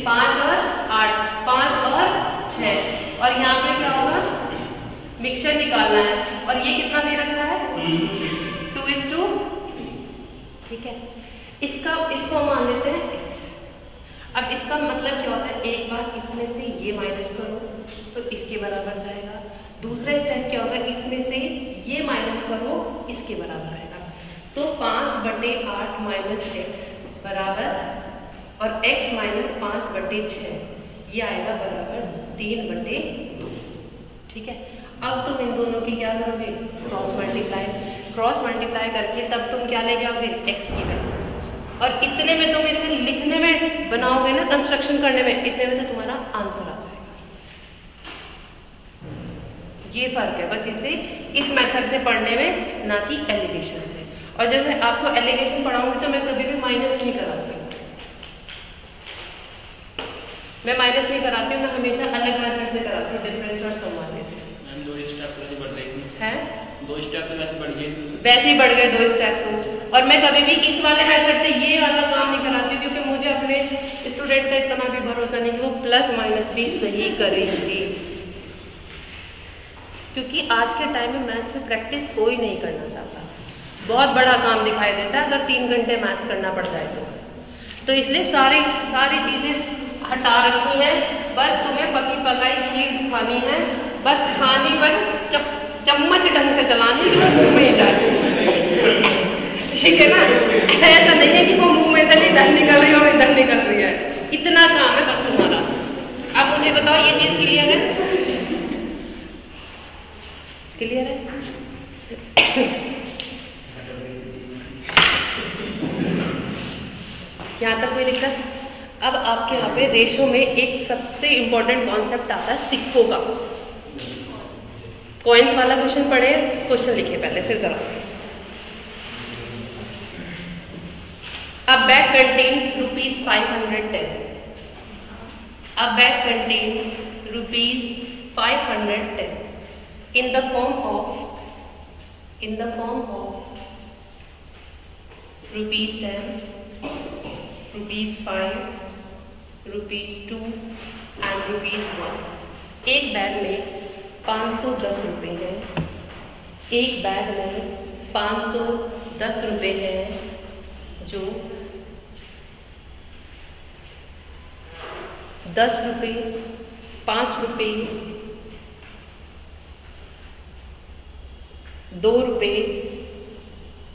Speaker 1: 5 और 8, 5 और 6, और यहाँ पे क्या होगा? मिक्सचर निकालना है, और ये कितना दे रखा है? 2:2, ठीक है। इसको मान लेते हैं x। अब इसका मतलब क्या होता है, एक बार इसमें से ये माइनस करो तो इसके बराबर जाएगा, दूसरा स्टेप क्या होगा, इसमें से ये माइनस करो, इसके बराबर आएगा। तो 5/8 माइनस x बराबर, और x माइनस 5/6, ये आएगा बराबर 3/2, ठीक है। अब तुम इन दोनों की क्या करोगे? क्रॉस मल्टीप्लाई करके तब तुम क्या लेके आओगे? x की वैल्यू, और इतने में तुम इसे लिखने में बनाओगे ना, कंस्ट्रक्शन करने में, इतने में तो तुम्हारा आंसर आ जाएगा। ये फर्क है बस इसे इस मेथड से पढ़ने में, ना कि एलिगेशन से। और जब मैं आपको एलिगेशन पढ़ाऊंगी तो मैं कभी भी माइनस नहीं मैं माइनस नहीं कराती हूँ, मैं हमेशा अलग मेथड से कराती हूँ, डिफरेंस और सम वाले से।
Speaker 2: मैम 2 स्टेप वैसे बढ़ गए
Speaker 1: हैं?
Speaker 2: 2 स्टेप तो वैसे बढ़ गए,
Speaker 1: वैसे ही बढ़ गए 2 स्टेप तो। और मैं कभी भी इस वाले मेथड से ये वाला काम नहीं कराती, क्योंकि मुझे अपने स्टूडेंट का इतना भी भरोसा नहीं कि वो प्लस माइनस भी सही करेंगे, क्योंकि आज के टाइम में मैथ्स में प्रैक्टिस कोई नहीं करना चाहता। बहुत बड़ा काम दिखाई देता है अगर 3 घंटे मैथ्स करना पड़ जाए तो इसलिए सारी चीजें हटा रखी है। बस तुम्हें पकी पकाई खीर खानी है, बस खानी पर चम्मच ढंग से चलानी है, मुंह में ही जाए, ठीक है ना? ऐसा नहीं है कि वो मुंह में से इधर निकल रही है और इधर निकल रही है, इतना काम है बस तुम्हारा। अब मुझे बताओ ये चीज क्लियर है? क्लियर है? यहाँ तक कोई दिक्कत? अब आपके यहाँ पे रेशो में एक सबसे इंपॉर्टेंट कॉन्सेप्ट आता है सिक्कों का। कॉइन्स वाला क्वेश्चन पढ़े, क्वेश्चन लिखे पहले फिर करा। A bag contains ₹510. A bag contains ₹510 in the form of ₹10, ₹5, ₹2 and ₹1। एक बैग में 510 रुपये हैं, एक बैग में 510 रुपये हैं, जो 10 रुपये, 5 रुपये, 2 रुपये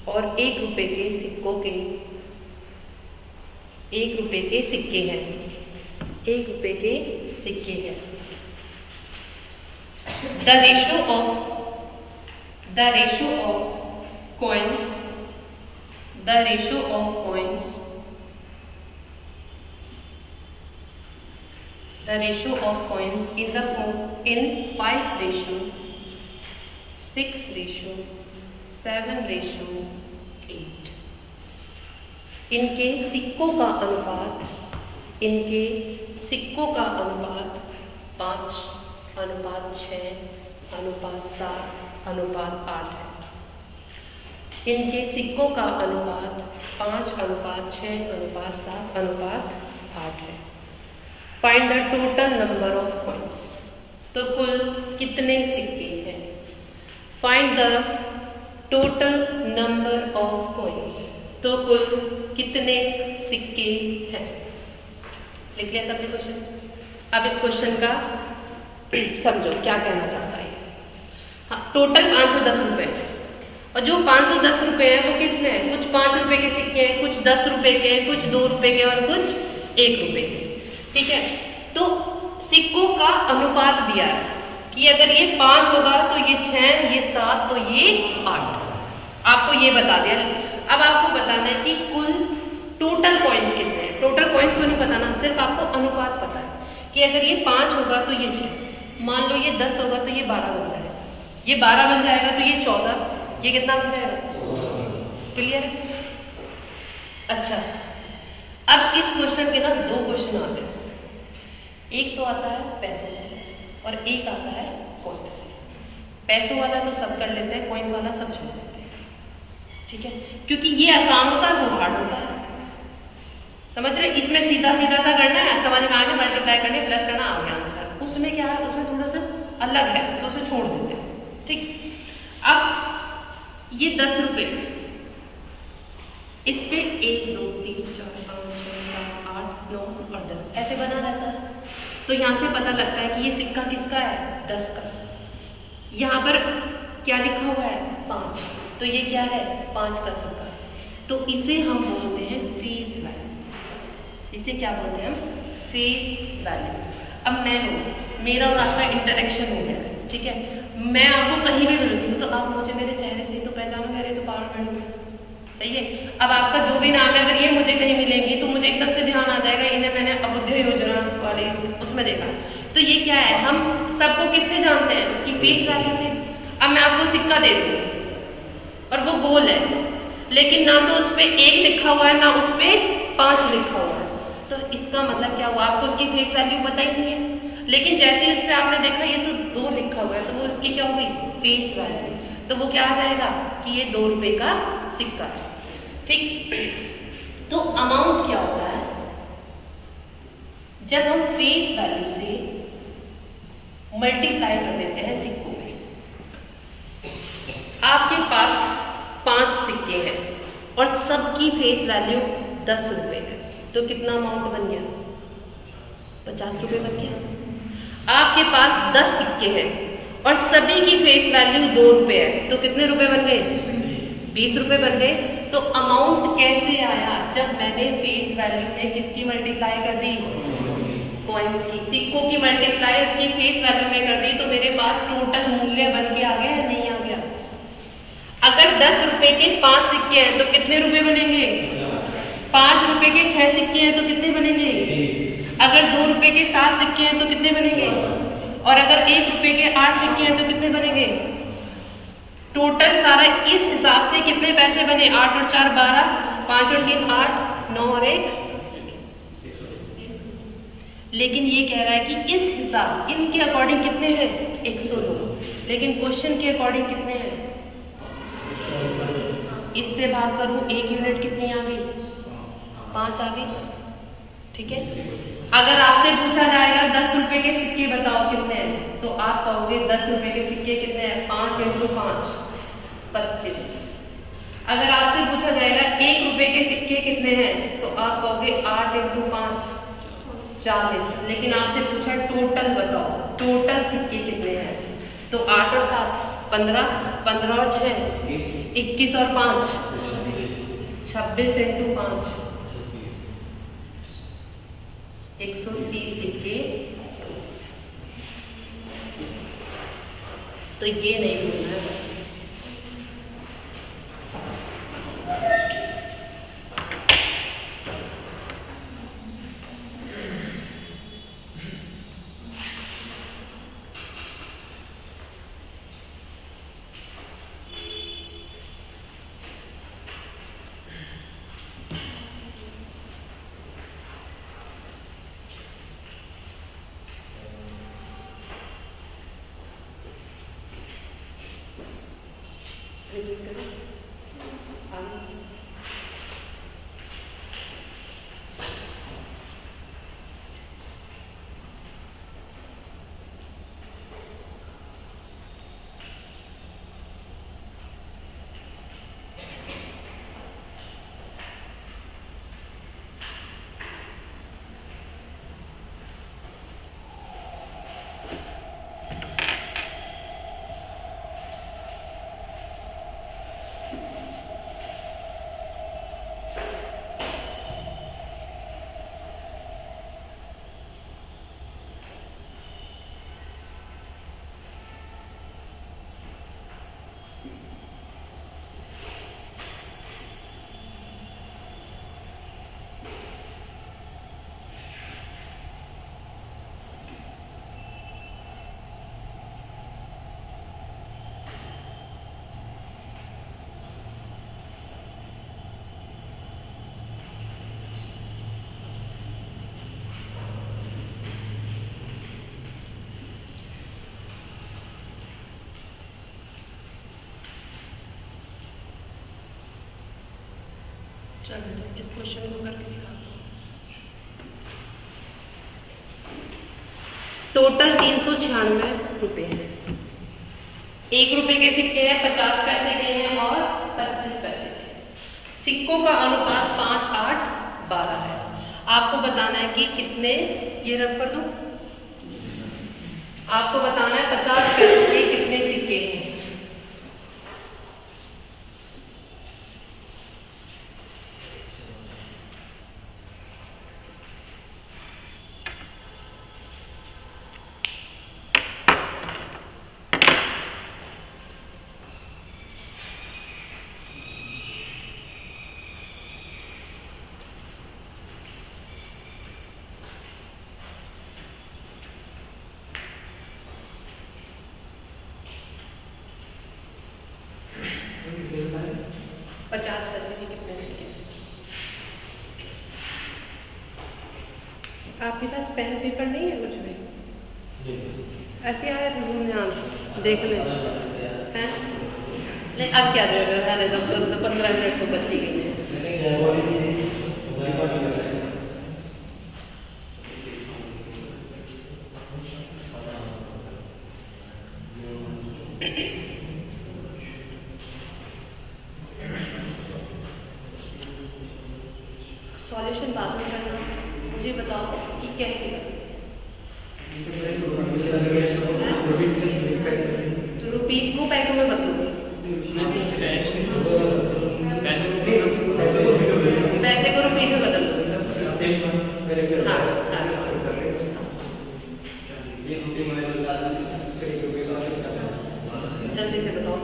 Speaker 1: और 1 रुपये के सिक्कों के 1 रुपये के सिक्के हैं, 1 रुपये के सिक्के हैं। The ratio of coins in 5:6:7:8। इनके सिक्कों का अनुपात 5:6:7:8 है। इनके सिक्कों का अनुपात 5:6:7:8 है। Find the total number of coins. तो कुल कितने सिक्के हैं? Find the total number of coins. तो कुल कितने सिक्के हैं? लिख लिया सबने क्वेश्चन? अब इस क्वेश्चन का समझो क्या कहना चाहता है। हाँ, टोटल 510 रुपए है, और जो 510 रुपए है वो किसमें है? कुछ 5 रुपए के सिक्के हैं, कुछ 10 रुपए के, कुछ 2 रुपए के और कुछ 1 रुपए के, ठीक है? तो सिक्कों का अनुपात दिया है कि अगर ये 5 होगा तो ये 6, ये 7 तो ये 8। आपको ये बता दिया। अब आपको बताना है कि कुल टोटल कॉइन्स कितने हैं। टोटल कॉइन्स तो नहीं बताना, सिर्फ आपको अनुपात पता है कि अगर ये 5 होगा तो ये 6, मान लो ये 10 होगा तो ये 12 बन जाएगा, ये 12 बन जाएगा तो ये 14, ये कितना बन जाएगा? क्लियर है? अच्छा, अब इस क्वेश्चन के ना 2 क्वेश्चन आते हैं। एक तो आता है पैसों से और एक आता है कॉइन से। पैसों वाला तो सब कर लेते हैं, कॉइन्स वाला सब छोड़ देते हैं, ठीक है? क्योंकि ये आसान होता है, वो हार्ड होता है। समझ रहे? इसमें सीधा सीधा सा करना है, समझ में आ गया, मल्टीप्लाई करने प्लस करना आ गया आंसर। उसमें क्या है, उसमें थोड़ा सा अलग है तो उसे छोड़ देते हैं, ठीक? अब ये 10 रुपए, इस पे 1 2 3 4 5 6 7 8 9 और 10 ऐसे बना रहता है। तो यहाँ से पता लगता है कि ये सिक्का किसका है? 10 का। यहाँ पर क्या लिखा हुआ है? 5, तो ये क्या है? 5 का सिक्का। तो इसे हम बोलते हैं फेस वैल्यू। इसे क्या बोलते हैं हम? Face value. अब मैं हूँ, मेरा और आपका इंटरेक्शन हो गया, ठीक है? मैं आपको कहीं भी मिलती हूँ तो आप मुझे मेरे चेहरे से तो पहचानो, मेरे तो पावर में, सही है? अब आपका जो भी नाम है, अगर ये मुझे कहीं मिलेंगी तो मुझे एकदम से ध्यान आ जाएगा, इन्हें मैंने अबुद्धि योजना वाले उसमें देखा। तो ये क्या है? हम सबको किससे जानते हैं? उसकी फेस वैल्यू से। अब मैं आपको सिक्का दे दूँ और वो गोल है, लेकिन ना तो उस पर 1 लिखा हुआ है ना उस पर 5 लिखा हुआ है, तो इसका मतलब क्या हुआ, आपको उसकी फेस वैल्यू पता ही नहीं है, लेकिन जैसे इस पे आपने देखा ये तो 2 लिखा हुआ है, तो वो इसकी क्या हुई फेस वैल्यू, तो वो क्या आ जाएगा कि ये 2 रुपए का सिक्का है। ठीक, तो अमाउंट क्या होता है, जब हम फेस वैल्यू से मल्टीप्लाई कर देते हैं सिक्कों में। आपके पास 5 सिक्के हैं और सबकी फेस वैल्यू 10 रुपए है, तो कितना अमाउंट बन गया, 50 रुपए बन गया। आपके पास 10 सिक्के हैं और सभी की फेस वैल्यू 2 रुपए है, तो कितने रुपए बन गए, 20 रुपए बन गए। तो अमाउंट कैसे आया, जब मैंने फेस वैल्यू में किसकी मल्टीप्लाई कर दी, कॉइन्स की, सिक्कों की मल्टीप्लाई उसकी फेस वैल्यू में कर दी, तो मेरे पास टोटल मूल्य बन के आ गया या नहीं आ गया। अगर 10 रुपए के 5 सिक्के हैं तो कितने रुपए बनेंगे, 5 रुपए के 6 सिक्के हैं तो कितने बनेंगे, अगर 2 रुपए के 7 सिक्के हैं तो कितने बनेंगे, और अगर 1 रुपए के 8 सिक्के हैं तो कितने बनेंगे। टोटल सारा इस हिसाब से कितने पैसे बने, 8 और 4 12, 5 और 3 8, 9 और 1, लेकिन ये कह रहा है कि इस हिसाब इनके अकॉर्डिंग कितने हैं 102, लेकिन क्वेश्चन के अकॉर्डिंग कितने हैं, इससे भाग करूं 1 यूनिट कितनी आ गई, 5 आ गई। ठीक है, अगर आपसे पूछा जाएगा 10 रुपए के सिक्के बताओ कितने हैं, तो आप कहोगे 10 रुपए के सिक्के कितने हैं, 5 × 5 25। अगर आपसे पूछा जाएगा 1 रुपए के सिक्के कितने हैं, तो आप कहोगे 8 × 5 40। लेकिन आपसे पूछा टोटल बताओ, टोटल सिक्के कितने हैं, तो 8 और 7 15, 15 और 6 21 और 5 26 × 5 130 सिक्के। तो ये नहीं बोलना है। चलो इस क्वेश्चन को करके दिखाओ। टोटल 396 रुपए है। 1 रुपए के सिक्के हैं, 50 पैसे के हैं और 25 पैसे के। सिक्कों का अनुपात 5 8 12 है। आपको बताना है कि कितने, ये रख कर दो, आपको बताना है 50 पैसे के कितने सिक्के हैं। आपके पास पेन पेपर नहीं है कुछ भी? ऐसे आए देख ले हैं? नहीं अब क्या दे रहे हैं? तो 15 मिनट तो बच ही गई है। सॉल्यूशन बाद में करना, मुझे बताओ कि कैसे करना। तो रुपीस को पैसों में बदलोगे, पैसे को रुपीस में बदल दोगे। हाँ हाँ जल्दी से बताओ।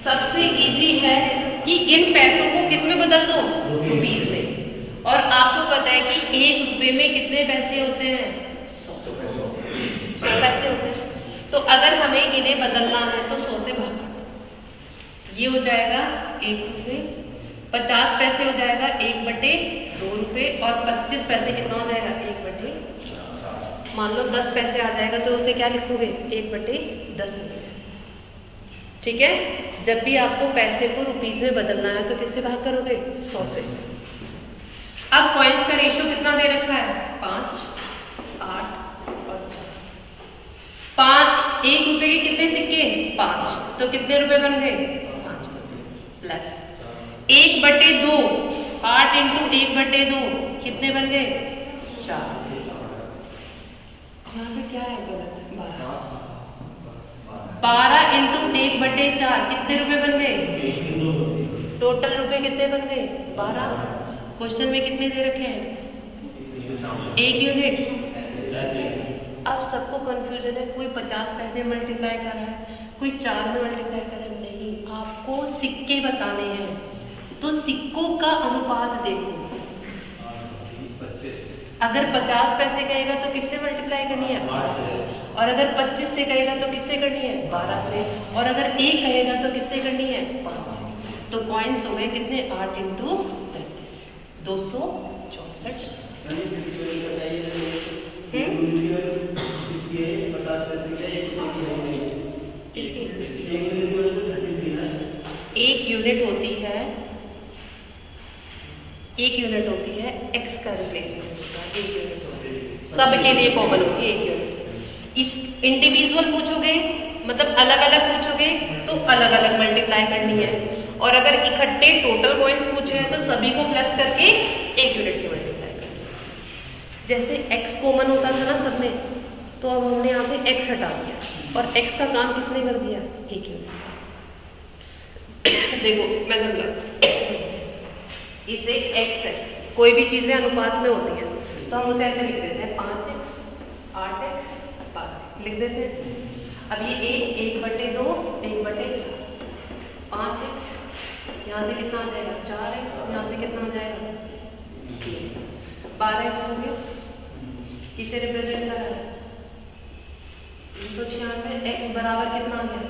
Speaker 1: सबसे इजी है कि इन पैसों को किस में बदल दो, रुपीस में। और आपको पता है कि 1 रुपए में कितने पैसे होते हैं, 100 पैसे होते हैं। तो अगर हमें इन्हें बदलना है तो 100 से भाग, ये हो जाएगा 1 रुपये, 50 पैसे हो जाएगा 1/2 रुपये, और 25 पैसे कितना हो जाएगा 1/, मान लो 10 पैसे आ जाएगा तो उसे क्या लिखोगे 1/10 रुपये। ठीक है, जब भी आपको पैसे को रुपीस में बदलना है तो किससे भाग करोगे, 100 से। अब कॉइन्स का रेशियो कितना दे रखा है, 5, 8 और 4। 1 रुपए के कितने सिक्के, 5, तो कितने रुपए बन गए, 5, प्लस 1/2, 8 × 1/2 कितने बन गए, 4। यहाँ पे क्या है गलत, 12 × 1/4 कितने रुपए बन गए, टोटल रुपए कितने बन गए, 12। क्वेश्चन में कितने दे रखे हैं, 1 यूनिट। अब सबको कंफ्यूजन है, कोई 50 पैसे मल्टीप्लाई कर रहा है, कोई 4 में मल्टीप्लाई कर रहा है। नहीं, आपको सिक्के बताने हैं तो सिक्कों का अनुपात देखो। अगर 50 पैसे कहेगा तो किससे मल्टीप्लाई करनी है, 8 से। और अगर 25 से कहेगा तो किससे करनी है, 12 से। और अगर 1 कहेगा तो किससे करनी है, 5 से। तो कॉइन्स हो गए कितने, 8 × 33, 264। एक यूनिट होती है, 1 यूनिट होती है x का रिप्लेसमेंट, 1 यूनिट सबके लिए कॉमन होगी 1 यूनिट। इस इंडिविजुअल पूछोगे, मतलब अलग अलग पूछोगे तो अलग अलग मल्टीप्लाई करनी है। और अगर इकट्ठे टोटल कॉइन्स पूछे हैं तो सभी को प्लस करके 1 यूनिट की मल्टीप्लाई करनी है। जैसे x कॉमन होता था ना सब में, तो अब हमने यहाँ से x हटा दिया और x का काम किसने कर दिया, a क्यों। देखो मैं समझा, इसे x है, कोई भी चीजें अनुपात में होती हैं तो हम उसे ऐसे लिख देते हैं 5x 8x 12 लिख देते हैं। अब ये 1/2 1/4 5x, यहाँ से कितना आ जाएगा 4x, यहाँ से कितना आ जाएगा 12x हो गया। किसे रिप्रेजेंट कर रहा है 396, x बराबर कितना आ गया।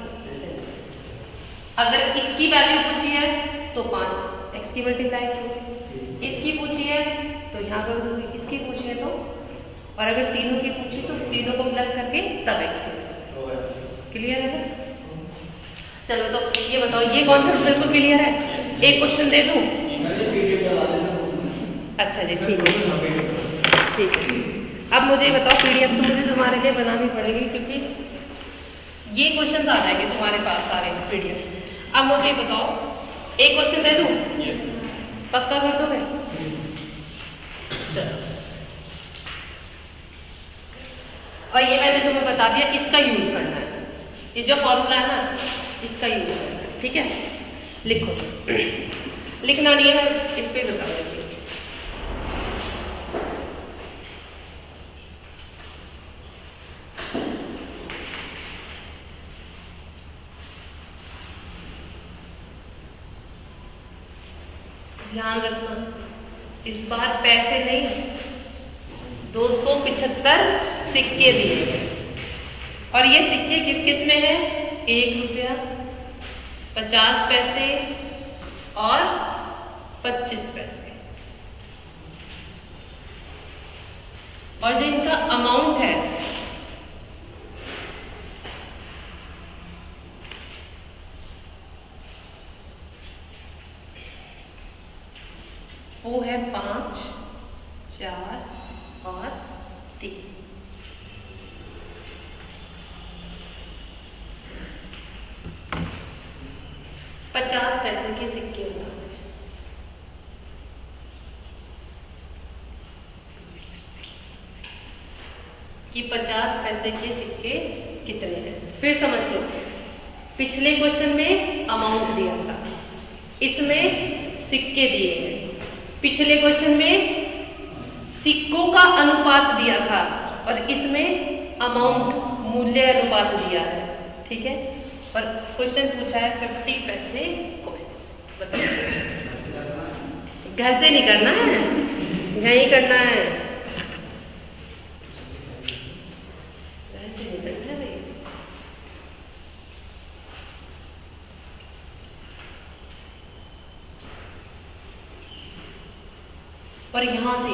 Speaker 1: अगर इसकी वैल्यू पूछी है तो 5x की मल्टीप्लाई करोगे, इसकी पूछी है तो यहाँ कर दोगे, इसकी पूछी है तो, और अगर तीनों की पूछी तो तीनों को प्लस करके तब x की। क्लियर है ना। चलो तो ये बताओ, ये कॉन्सेप्ट बिल्कुल क्लियर है। एक क्वेश्चन दे दूं। अच्छा जी ठीक है, ठीक है। अब मुझे बताओ, पीडीएफ तो मुझे तुम्हारे लिए बनानी पड़ेगी क्योंकि ये क्वेश्चन आ जाएंगे तुम्हारे पास सारे पीडीएफ। अब मुझे बताओ, एक क्वेश्चन दे दूं, पक्का कर दोगे। चलो, और ये मैंने तुम्हें बता दिया, इसका यूज करना है, ये जो फॉर्मूला है ना इसका यूज करना है, ठीक है। लिखो, लिखना नहीं है, इस पे बता दीजिए। ध्यान रखना, इस बार पैसे नहीं, 275 सिक्के दिए गए, और ये सिक्के किस किस में है, 1 रुपया, 50 पैसे और 25 पैसे। और जो इनका अमाउंट है वो है 5, 4 और 3। पैसे के सिक्के होते हैं। कि 50 पैसे के सिक्के कितने हैं। फिर समझ लो, पिछले क्वेश्चन में अमाउंट दिया था, इसमें सिक्के दिए हैं। पिछले क्वेश्चन में सिक्कों का अनुपात दिया था और इसमें अमाउंट मूल्य अनुपात दिया है, ठीक है। और क्वेश्चन पूछा है 50 पैसे कॉइन्स। बताइए, घर से नहीं करना है, यहीं करना है, घर से नहीं करना है। और यहां से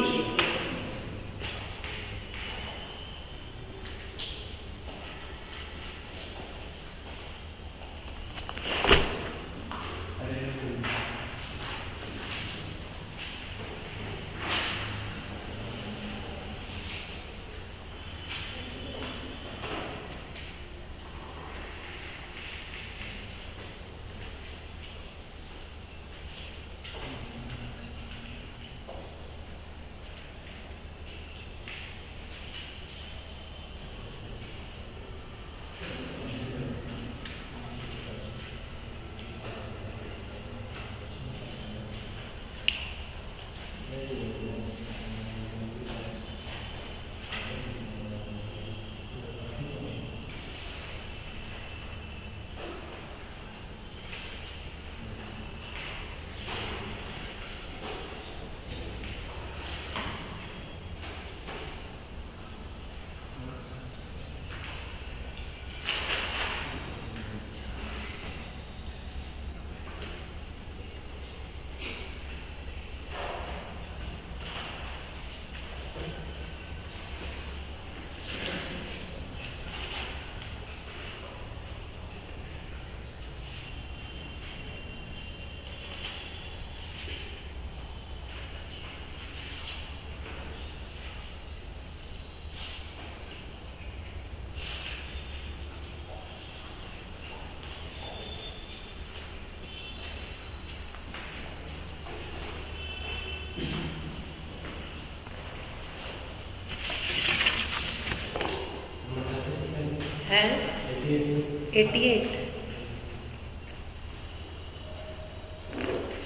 Speaker 1: 88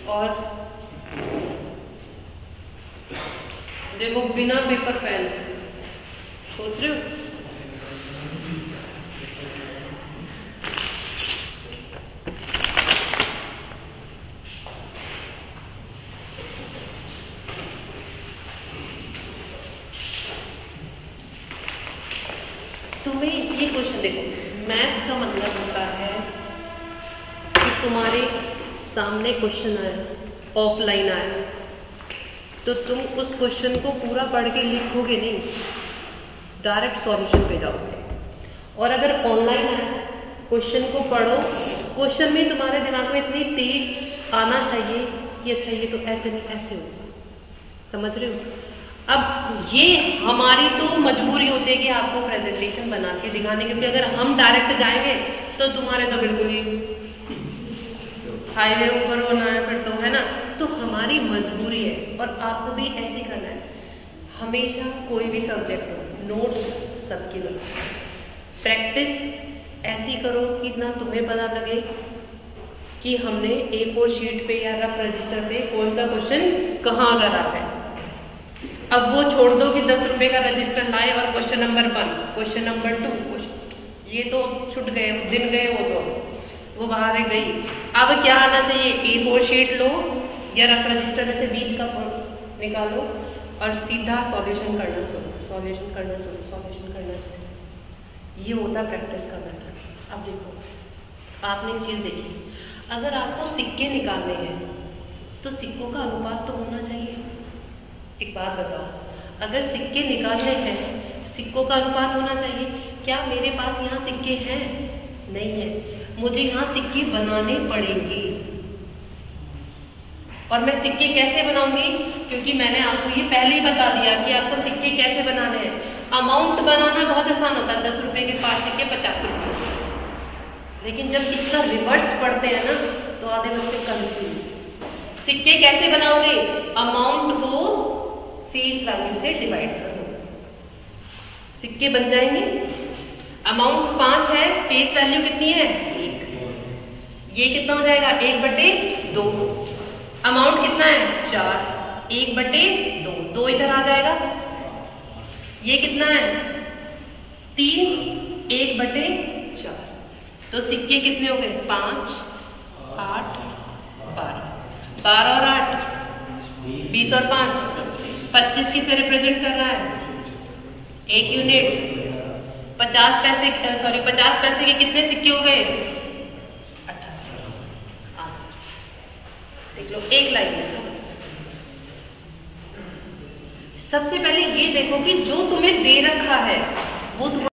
Speaker 1: और देखो बिना पेपर पेन सोच रहे हो तुम्हें ये क्वेश्चन देखो, मैथ्स का मतलब होता है कि तुम्हारे सामने क्वेश्चन आया, ऑफलाइन आया, तो तुम उस क्वेश्चन को पूरा पढ़ के लिखोगे नहीं, डायरेक्ट सॉल्यूशन पे जाओगे। और अगर ऑनलाइन है, क्वेश्चन को पढ़ो, क्वेश्चन में तुम्हारे दिमाग में इतनी तेज आना चाहिए कि अच्छा ये तो ऐसे नहीं ऐसे होगा, समझ रहे हो। अब ये हमारी तो मजबूरी होती है कि आपको प्रेजेंटेशन बना के दिखाने के लिए, अगर हम डायरेक्ट जाएंगे तो तुम्हारे तो बिल्कुल ही हाईवे ऊपर होना है फिर तो, है ना। तो हमारी मजबूरी है और आपको भी ऐसे करना है। हमेशा कोई भी सब्जेक्ट हो, नोट्स सबकी लो, प्रैक्टिस ऐसी करो कि ना तुम्हें पता लगे कि हमने A4 शीट पे या रफ रजिस्टर पे कौन सा क्वेश्चन कहाँ करा है। अब वो छोड़ दो कि 10 रुपए का रजिस्टर लाए और क्वेश्चन नंबर 1, क्वेश्चन नंबर 2, ये तो छूट गए, दिन गए, वो बाहर है गई। अब क्या आना चाहिए, A4 शीट लो या रफ रजिस्टर में से बीच का निकालो और सीधा सॉल्यूशन करना शुरू, सॉल्यूशन करना शुरू, सॉल्यूशन करना शुरू। ये होता प्रैक्टिस का मेथड। अब देखो, आपने एक चीज देखी, अगर आपको सिक्के निकालने हैं तो सिक्कों का अनुपात तो होना चाहिए। एक बात बताओ, अगर सिक्के निकालने हैं, सिक्कों का अनुपात होना चाहिए। क्या मेरे पास यहाँ सिक्के हैं? नहीं है, मुझे यहाँ सिक्के बनाने पड़ेंगे। और मैं सिक्के कैसे बनाऊंगी? क्योंकि मैंने आपको ये पहले ही बता दिया कि आपको सिक्के कैसे बनाने हैं। अमाउंट बनाना बहुत आसान होता है, 10 रुपए के 5 सिक्के 50 रुपए। लेकिन जब इसका रिवर्स पढ़ते हैं ना तो आधे बच्चे कंफ्यूज। सिक्के कैसे बनाओगे? अमाउंट को फेस वैल्यू से डिवाइड कर दो, सिक्के बन जाएंगे। अमाउंट 5 है, फेस वैल्यू कितनी है? 1। ये कितना हो जाएगा? 1/2। अमाउंट कितना है? 4, 1/2, 2 इधर आ जाएगा। ये कितना है? 3, 1/4। तो सिक्के कितने हो गए? 5, 8, 12, 12 और 8 20 और 5 25 किसे रिप्रेजेंट कर रहा है? 1 यूनिट। 50 पैसे के कितने सिक्के हो गए? 88। आंसर देख लो, एक लाइन में। सबसे पहले ये देखो कि जो तुम्हें दे रखा है वो